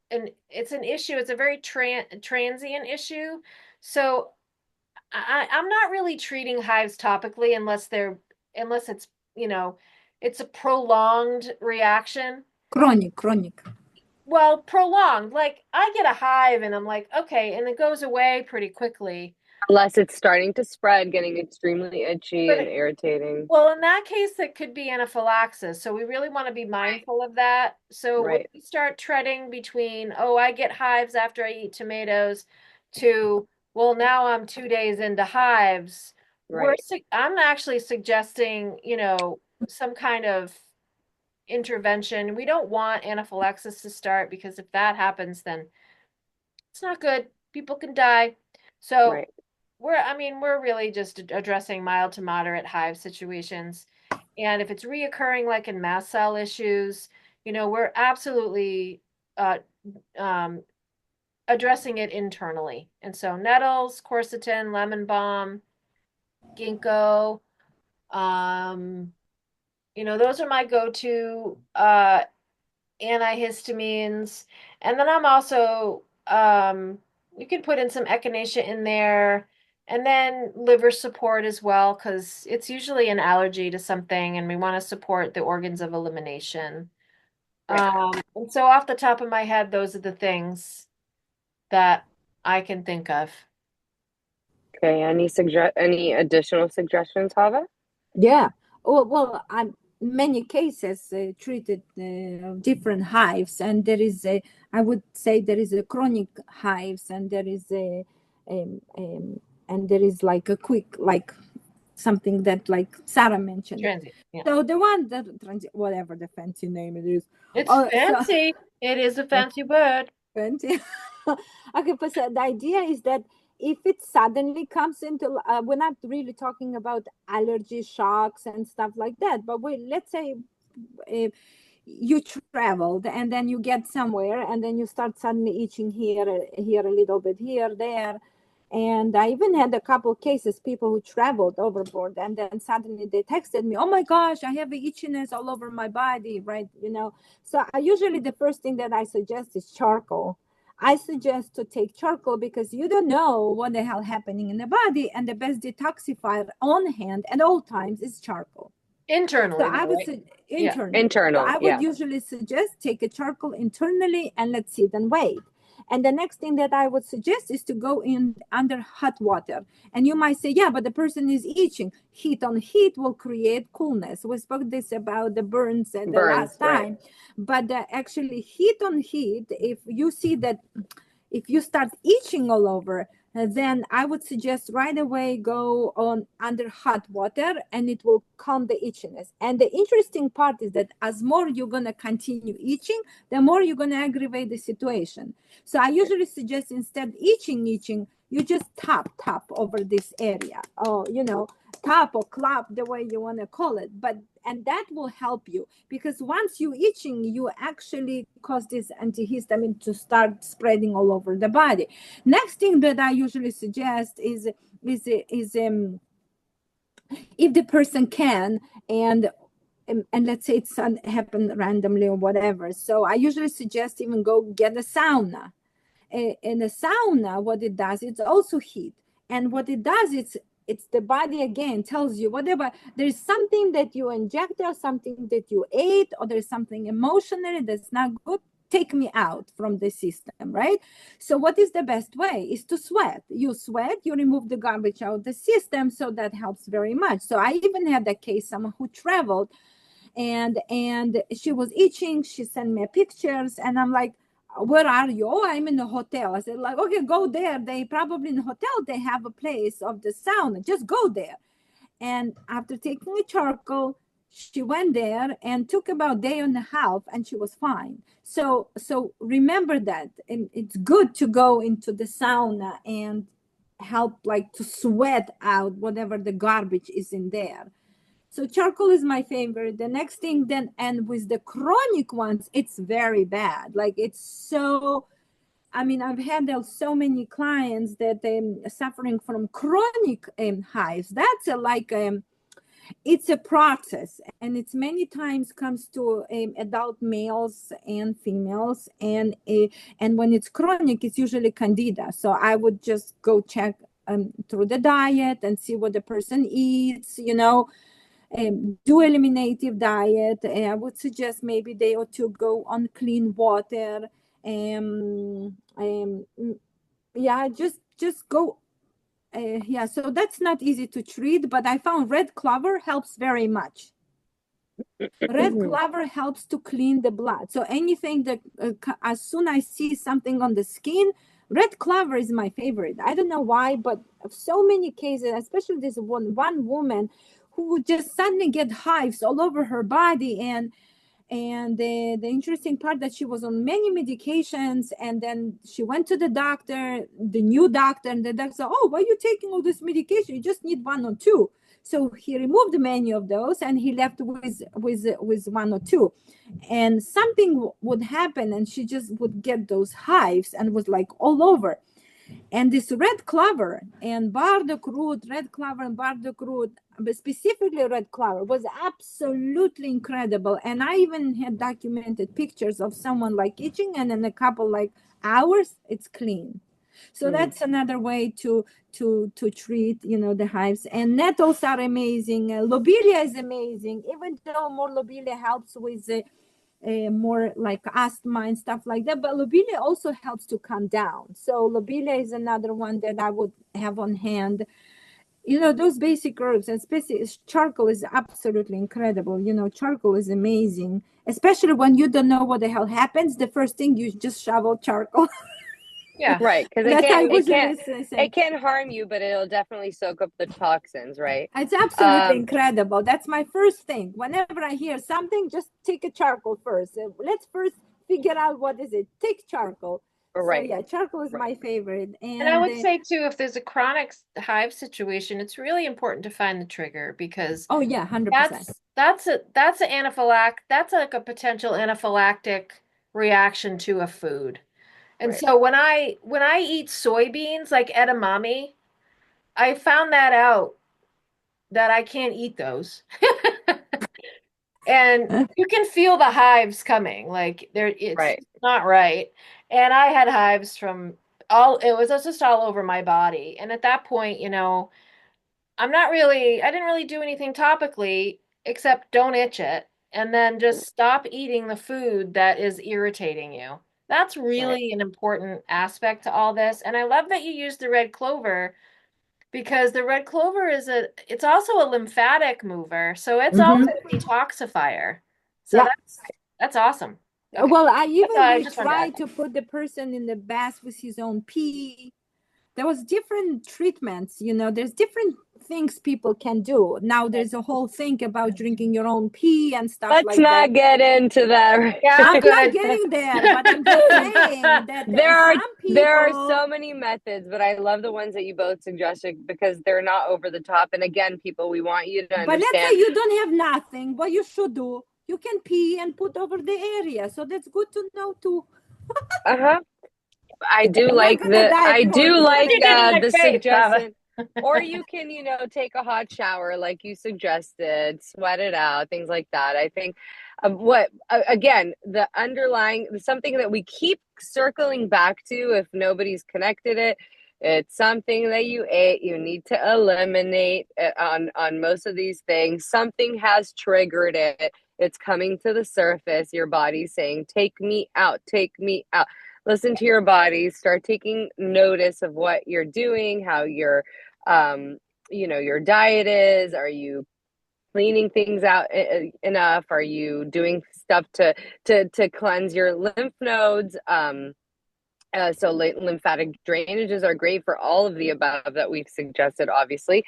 it's an issue. It's a very transient issue. So I'm not really treating hives topically unless you know, it's a prolonged reaction. Chronic. Well, prolonged. Like I get a hive and I'm like, okay, and it goes away pretty quickly. Unless it's starting to spread, getting extremely itchy But and irritating. well, in that case, it could be anaphylaxis. So we really want to be Right. mindful of that. So when Right. we start treading between, oh, I get hives after I eat tomatoes, to, well, now I'm 2 days into hives, Right. I'm actually suggesting, some kind of intervention. We don't want anaphylaxis to start because if that happens, then it's not good. People can die. So Right. we're really just addressing mild to moderate hive situations. And if it's reoccurring, like in mast cell issues, we're absolutely uh, um, addressing it internally. And so nettles, quercetin, lemon balm, ginkgo, those are my go-to antihistamines. And then I'm also, you can put in some echinacea in there, and then liver support as well, because it's usually an allergy to something, and we want to support the organs of elimination. And so off the top of my head, those are the things that I can think of. Okay, any additional suggestions, Hava? Yeah. Oh, well, I'm many cases treated different hives, and there is a, I would say there is a chronic hives, and there is a, and there is like a quick, like something that like Sarah mentioned. Transient, yeah. So the one that whatever the fancy name it is. It's Oh, fancy. It is a fancy word. Fancy. Okay, but so the idea is that if it suddenly comes into, we're not really talking about allergy shocks and stuff like that, but let's say if you traveled and then you get somewhere and then you start suddenly itching here a little bit, here, there. And I even had a couple cases, people who traveled overboard, and then suddenly they texted me, oh my gosh, I have itchiness all over my body, right? So I usually, the first thing that I suggest is charcoal. I suggest to take charcoal because you don't know what the hell happening in the body, and the best detoxifier on hand at all times is charcoal. Internally, So I would right? say Yeah. Internal, So I would usually suggest take a charcoal internally and let's sit and wait. And the next thing that I would suggest is to go in under hot water. And you might say, yeah, but the person is itching. Heat on heat will create coolness. We spoke this about the burns the last time. But actually, heat on heat, if you see that, if you start itching all over, then I would suggest right away go on under hot water, and it will calm the itchiness. And the interesting part is that as more you're going to continue itching, the more you're going to aggravate the situation. So I usually suggest instead itching, you just tap over this area, or tap or clap, the way you want to call it. And that will help you, because once you itching, you actually cause this antihistamine to start spreading all over the body. Next thing that I usually suggest is if the person can, and let's say it's happened randomly or whatever, so I usually suggest even go get a sauna. In a sauna, what it does, it's also heat, and what it does, it's the body again tells you, whatever, there's something that you injected or something that you ate, or there's something emotionally that's not good, take me out from the system, right? So what is the best way is to sweat. You sweat, you remove the garbage out of the system, so that helps very much. So I even had a case, someone who traveled, and she was itching, she sent me pictures, and I'm like, where are you? Oh, I'm in a hotel. I said, like, okay, go there. They probably in a hotel, they have a place of the sauna. Just go there. And after taking a charcoal, she went there and took about a day and a half, and she was fine. So remember that. And it's good to go into the sauna and help, like, to sweat out whatever the garbage is in there. So charcoal is my favorite. The next thing then, and with the chronic ones, it's very bad. Like, it's so, I mean, I've had so many clients that suffering from chronic hives. That's it's a process, and it's many times comes to adult males and females, and when it's chronic, it's usually candida. So I would just go check through the diet and see what the person eats, do eliminative diet. I would suggest maybe they ought to go on clean water. Yeah, just go. Yeah, so that's not easy to treat, but I found red clover helps very much. Red clover helps to clean the blood. So anything that, as soon as I see something on the skin, red clover is my favorite. I don't know why, but so many cases, especially this one woman who would just suddenly get hives all over her body. And the interesting part that she was on many medications, and then she went to the doctor, the new doctor, and the doctor said, oh, why are you taking all this medication? You just need one or two. So he removed many of those, and he left with one or two, and something would happen, and she just would get those hives, and was like all over. And this red clover and burdock root, red clover and burdock root, but specifically red clover, was absolutely incredible. And I even had documented pictures of someone like itching, and in a couple like hours, it's clean. So that's another way to treat, the hives. And nettles are amazing. Lobelia is amazing, even though more lobelia helps with more like asthma and stuff like that, but lobelia also helps to calm down. So lobelia is another one that I would have on hand. Those basic herbs, and especially charcoal is absolutely incredible. Charcoal is amazing, especially when you don't know what the hell happens. The first thing, you just shovel charcoal. Yeah. Right, because That's how it can't harm you, but it'll definitely soak up the toxins, right? It's absolutely incredible. That's my first thing. Whenever I hear something, just take a charcoal first. Let's first figure out what is it. Take charcoal. Right. So yeah, charcoal is my favorite. And I would say too, if there's a chronic hive situation, it's really important to find the trigger, because oh yeah, 100%. that's an anaphylactic, that's like a potential anaphylactic reaction to a food. And so when I eat soybeans like edamame, I found that out that I can't eat those. And you can feel the hives coming, like it's not right. And I had hives from it was just all over my body. And at that point, I didn't really do anything topically except don't itch it, and then just stop eating the food that is irritating you. That's really an important aspect to all this. And I love that you used the red clover, because the red clover it's also a lymphatic mover. So it's also a detoxifier. So that's awesome. Okay. Well, I even tried to put the person in the bath with his own pee. There was different treatments, there's different things people can do. Now there's a whole thing about drinking your own pee and stuff like that. Let's not get into that. Yeah, I'm not getting there, but I'm just saying that there are so many methods, but I love the ones that you both suggested, because they're not over the top. And again, people, we want you to understand. But let's say you don't have nothing. What you should do, you can pee and put over the area. So that's good to know too. I do like the suggestion. Or you can, take a hot shower like you suggested, sweat it out, things like that. I think again, the underlying, something that we keep circling back to, if nobody's connected it's something that you ate. You need to eliminate on most of these things. Something has triggered it. It's coming to the surface. Your body's saying, take me out, take me out. Listen to your body, start taking notice of what you're doing, how your your diet is. Are you cleaning things out enough? Are you doing stuff to cleanse your lymph nodes? So lymphatic drainages are great for all of the above that we've suggested, obviously.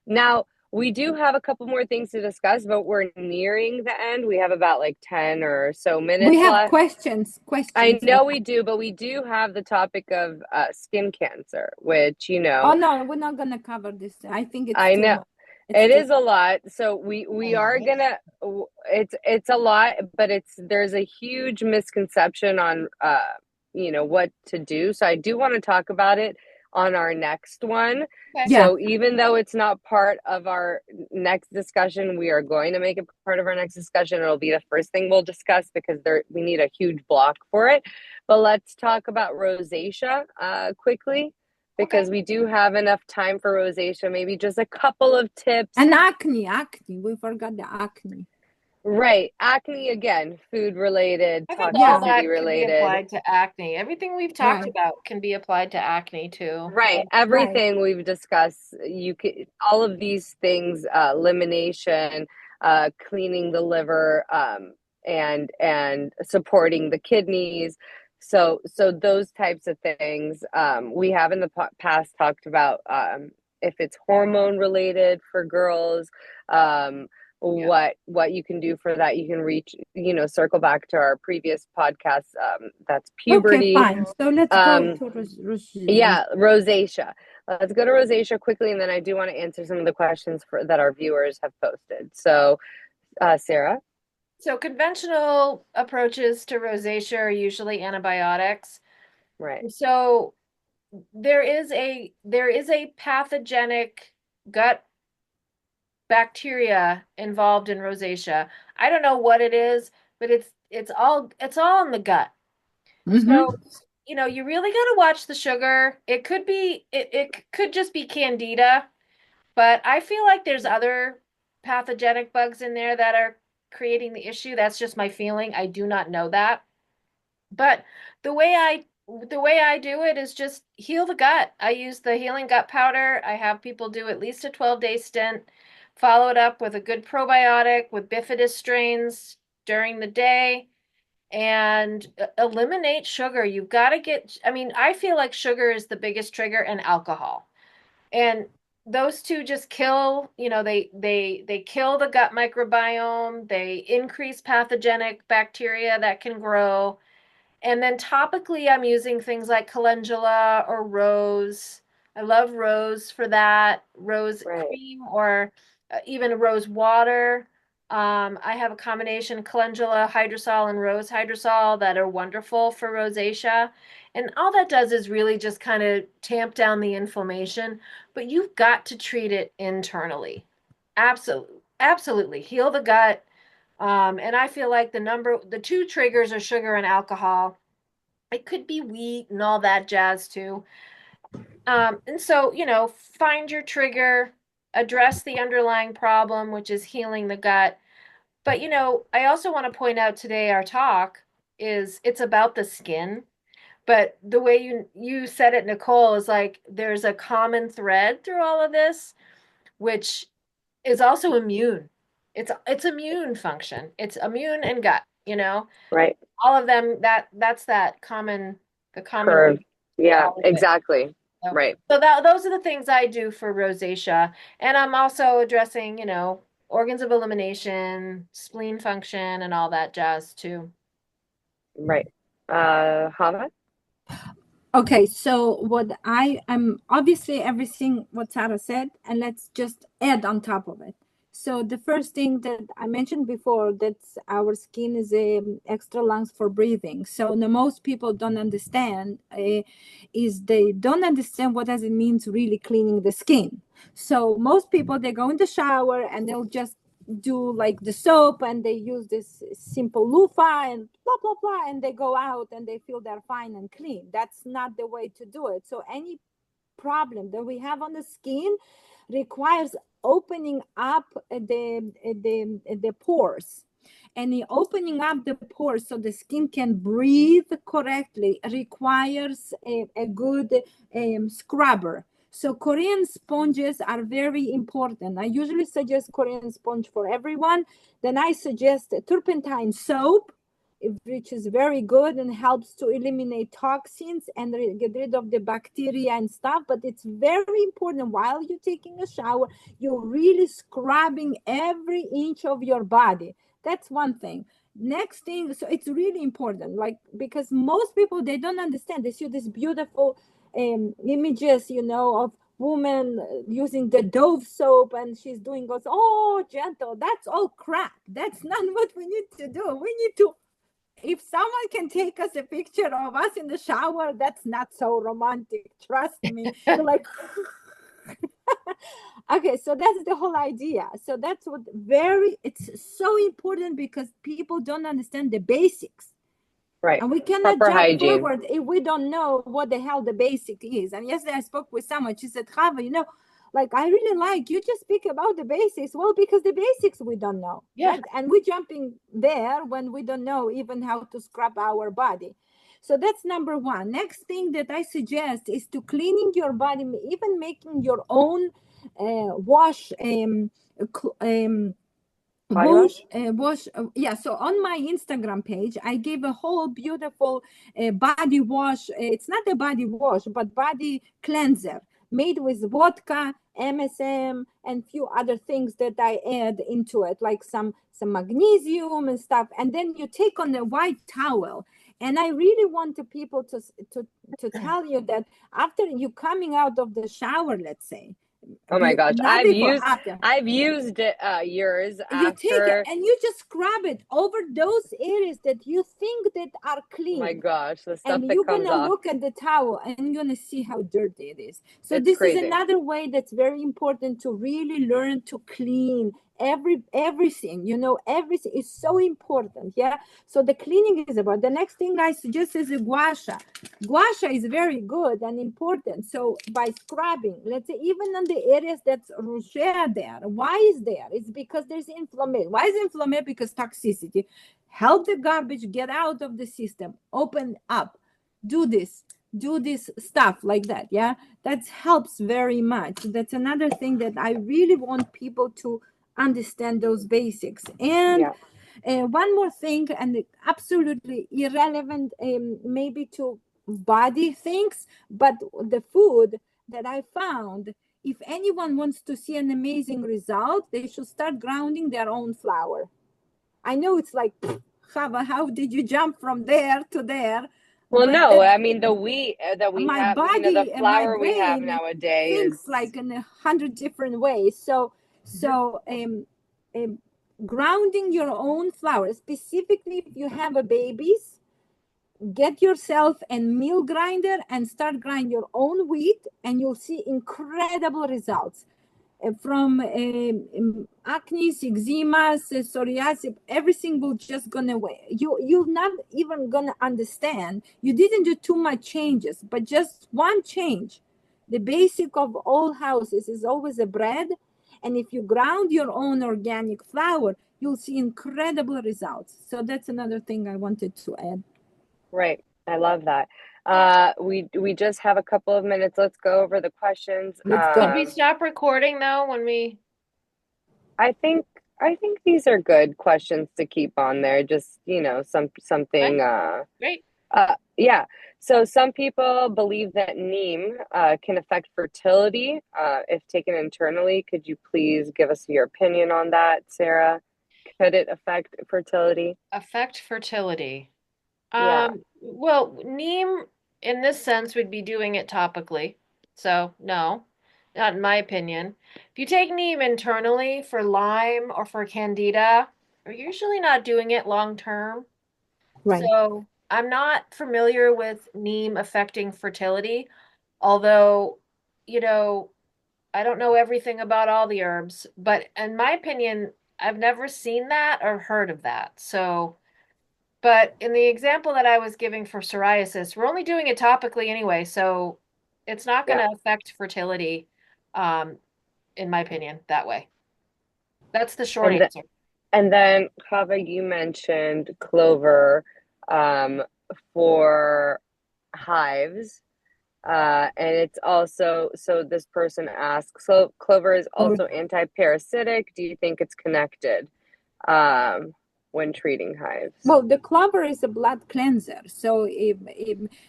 Now, we do have a couple more things to discuss, but we're nearing the end. We have about 10 or so minutes left. We have left. questions. I know we do, but we do have the topic of skin cancer, which, Oh, no, we're not going to cover this. I think it's I know. It is a lot. So we are going to, it's a lot, but there's a huge misconception on, what to do. So I do want to talk about it on our next one. Okay. So even though it's not part of our next discussion, we are going to make it part of our next discussion. It'll be the first thing we'll discuss, because we need a huge block for it. But let's talk about rosacea quickly, because we do have enough time for rosacea. Maybe just a couple of tips. And acne. We forgot the acne. Right. Acne, again, food related, toxicity related. Can be applied to acne. Everything we've talked about can be applied to acne too. Right. Everything we've discussed, all of these things, elimination, cleaning the liver, and supporting the kidneys. So those types of things. We have in the past talked about if it's hormone related for girls, what you can do for that. You can reach, circle back to our previous podcast. That's puberty. Okay, fine. So let's go to rosacea. Yeah, rosacea. Let's go to rosacea quickly, and then I do want to answer some of the questions that our viewers have posted. So, Sarah? So conventional approaches to rosacea are usually antibiotics. Right. So there is a pathogenic gut bacteria involved in rosacea. I don't know what it is, but it's all in the gut. Mm-hmm. So, you really got to watch the sugar. It could just be candida, but I feel like there's other pathogenic bugs in there that are creating the issue. That's just my feeling. I do not know that. But the way I the way I do it is just heal the gut. I use the healing gut powder. I have people do at least a 12-day stint, follow it up with a good probiotic with bifidus strains during the day, and eliminate sugar. You've got to I mean, I feel like sugar is the biggest trigger, and alcohol. And those two just kill, they kill the gut microbiome, they increase pathogenic bacteria that can grow. And then topically, I'm using things like calendula or rose. I love rose for that, rose Right. cream, or even rose water. I have a combination calendula hydrosol and rose hydrosol that are wonderful for rosacea. And all that does is really just kind of tamp down the inflammation, but you've got to treat it internally. Absolutely. Absolutely. Heal the gut. And I feel like the two triggers are sugar and alcohol. It could be wheat and all that jazz too. And so, find your trigger, address the underlying problem, which is healing the gut. But, I also want to point out today our talk is it's about the skin. But the way you said it, Nicole, is like there's a common thread through all of this, which is also immune. It's immune function. It's immune and gut. Right. All of them, that's that common the common Curve. root to Yeah, all of it. exactly. So, Right. so that those are the things I do for rosacea. And I'm also addressing, organs of elimination, spleen function, and all that jazz too. Right. Hava? Okay, so what I am obviously everything what Sarah said, and let's just add on top of it. So the first thing that I mentioned before, that our skin is a extra lungs for breathing. So the most people don't understand is they don't understand what does it mean to really cleaning the skin. So most people they go in the shower and they'll just do like the soap and they use this simple loofah and blah blah blah and they go out and they feel they're fine and clean. That's not the way to do it. So any problem that we have on the skin requires opening up the pores, and the opening up the pores so the skin can breathe correctly requires a good scrubber. So Korean sponges are very important. I usually suggest Korean sponge for everyone. Then I suggest turpentine soap, which is very good and helps to eliminate toxins and get rid of the bacteria and stuff. But it's very important while you're taking a shower, you're really scrubbing every inch of your body. That's one thing. Next thing, so it's really important, like, because most people, they don't understand. They see this beautiful images, of woman using the Dove soap and she's doing goes, oh, gentle. That's all crap. That's not what we need to do. We need to, if someone can take us a picture of us in the shower, that's not so romantic. Trust me. You're like, okay, so that's the whole idea. So that's what it's so important because people don't understand the basics. Right. And we cannot Proper jump hygiene. forward if we don't know what the hell the basic is. And yesterday I spoke with someone. She said, Chava, like, I really like you just speak about the basics. Well, because the basics we don't know. Yeah. Right? And we're jumping there when we don't know even how to scrub our body. So that's number one. Next thing that I suggest is to cleaning your body, even making your own wash Body wash? yeah, so on my Instagram page I gave a whole beautiful body wash. It's not a body wash but body cleanser made with vodka, MSM, and few other things that I add into it, like some magnesium and stuff. And then you take on a white towel And I really want the people to tell you that after you coming out of the shower, let's say, Oh my gosh, not before, after, I've used yours you take it after. and you just scrub it over those areas that you think that are Oh my clean, gosh, the stuff and that you're comes gonna off. look at the towel and you're gonna see how dirty it is. So It's this is crazy. another way that's very important to really learn to clean everything. You know, everything is so important. Yeah. So the cleaning is about. The next thing I suggest is a gua sha. Gua sha is very good and important. So by scrubbing, let's say even on the areas that's rosacea there, why is there? It's because there's inflammation. Why is inflammation? Because toxicity. Help the garbage get out of the system, open up, do this stuff like that. Yeah, that helps very much. That's another thing that I really want people to understand, those basics. And Yeah. one more thing, and absolutely irrelevant, maybe to body things, but the food that I found, if anyone wants to see an amazing result, they should start grounding their own flour. I know it's like, Chava, how did you jump from there to there? Well, But no, that I mean the wheat that we my have, the body and my flour we have brain nowadays thinks is like in 100 different ways. So um, grounding your own flour, specifically if you have a babies, get yourself a mill grinder and start grind your own wheat, and you'll see incredible results from acne, eczema, psoriasis. Everything will just gonna away. You're not even gonna understand. You didn't do too much changes, but just one change. The basic of all houses is always a bread, and if you ground your own organic flour, you'll see incredible results. So that's another thing I wanted to add. right. I love that. We just have a couple of minutes. Let's go over the questions. Let's Should go. we stop recording though when we? I think I think these are good questions to keep on there. Just, Okay, something great. yeah. So some people believe that neem can affect fertility if taken internally. Could you please give us your opinion on that, Sarah? Could it affect fertility? Affect fertility. Yeah, Well, neem in this sense would be doing it topically. So, no, not in my opinion. If you take neem internally for Lyme or for Candida, you're usually not doing it long term. Right. So, I'm not familiar with neem affecting fertility, although, you know, I don't know everything about all the herbs, but in my opinion, I've never seen that or heard of that. So, but in the example that I was giving for psoriasis, we're only doing it topically anyway, so it's not going yeah. to affect fertility, um, in my opinion, that way. That's the short And th answer. and then Kava, you mentioned clover um, for hives. And it's also, so this person asks, so clover is Or also anti-parasitic. Do you think it's connected when treating hives? well, the clover is a blood cleanser. So if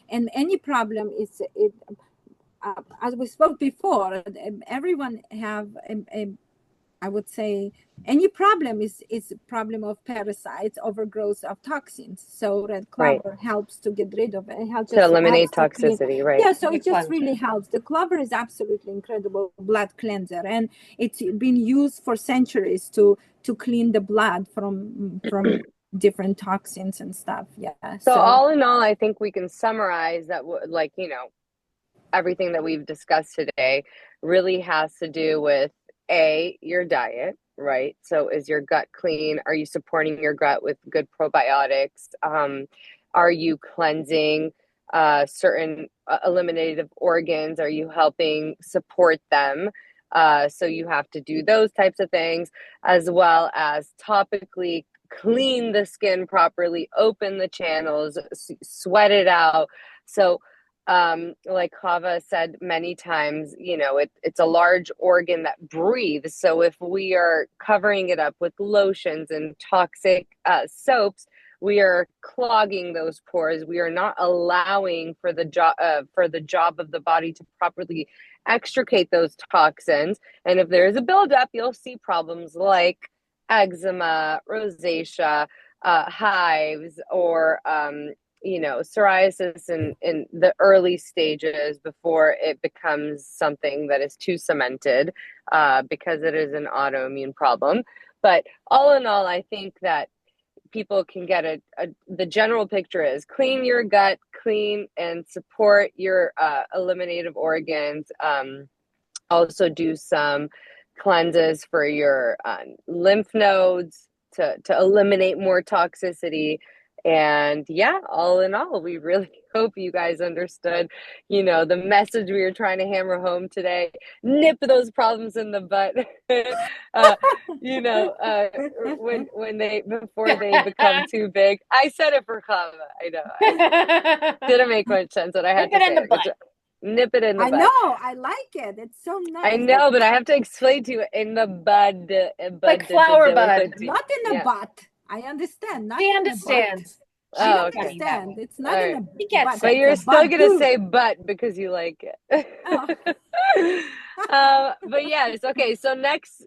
and any problem is it, as we spoke before, everyone have I would say any problem is a problem of parasites, overgrowth of toxins. So red Right. clover helps to get rid of it. It helps, To just helps eliminate to clean. toxicity, right? Yeah, so Good it just cleanser. really helps. The clover is absolutely incredible blood cleanser, and it's been used for centuries to clean the blood from different toxins and stuff. Yeah. So So all in all, I think we can summarize that, like, everything that we've discussed today really has to do with your diet, right? So is your gut clean? Are you supporting your gut with good probiotics? Are you cleansing certain eliminative organs? Are you helping support them? So you have to do those types of things, as well as topically clean the skin properly, open the channels, sweat it out. So like Hava said many times, it's a large organ that breathes. So if we are covering it up with lotions and toxic soaps, we are clogging those pores. We are not allowing for the job of the body to properly extricate those toxins. And if there is a buildup, you'll see problems like eczema, rosacea, hives, or psoriasis in the early stages before it becomes something that is too cemented, because it is an autoimmune problem. But all in all, I think that people can get the general picture is clean your gut, clean and support your eliminative organs. Also do some cleanses for your lymph nodes to eliminate more toxicity. And yeah, all in all, we really hope you guys understood, the message we were trying to hammer home today. Nip those problems in the butt, uh, before they become too big. I said it for Chava. I know. I didn't make much sense, but I had Nip to it in say the it. butt. Nip it in the I butt. know, I like it. It's so nice. I know, but I have to explain to you in the bud, Like flower bud. Not in the butt. I understand. Not She in the butt. understands. I Oh, okay. understand. It's not All in right. the He gets butt. But it. you're It's a still butt gonna too. say "but" because you like it. Oh. But yes, okay. So next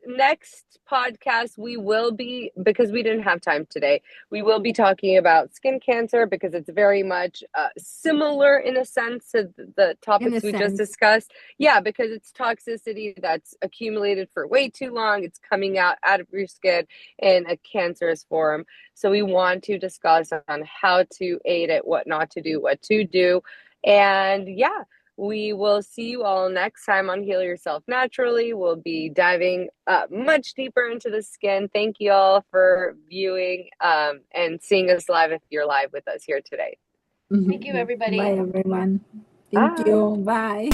podcast we will be, because we didn't have time today, we will be talking about skin cancer, because it's very much similar in a sense to the topics we just discussed. Yeah, because it's toxicity that's accumulated for way too long. It's coming out of your skin in a cancerous form. So we want to discuss on how to aid it, what not to do, what to do. And yeah, we will see you all next time on Heal Yourself Naturally. We'll be diving much deeper into the skin. Thank you all for viewing and seeing us live if you're live with us here today. Thank you, everybody. Bye, everyone. Thank you. Bye.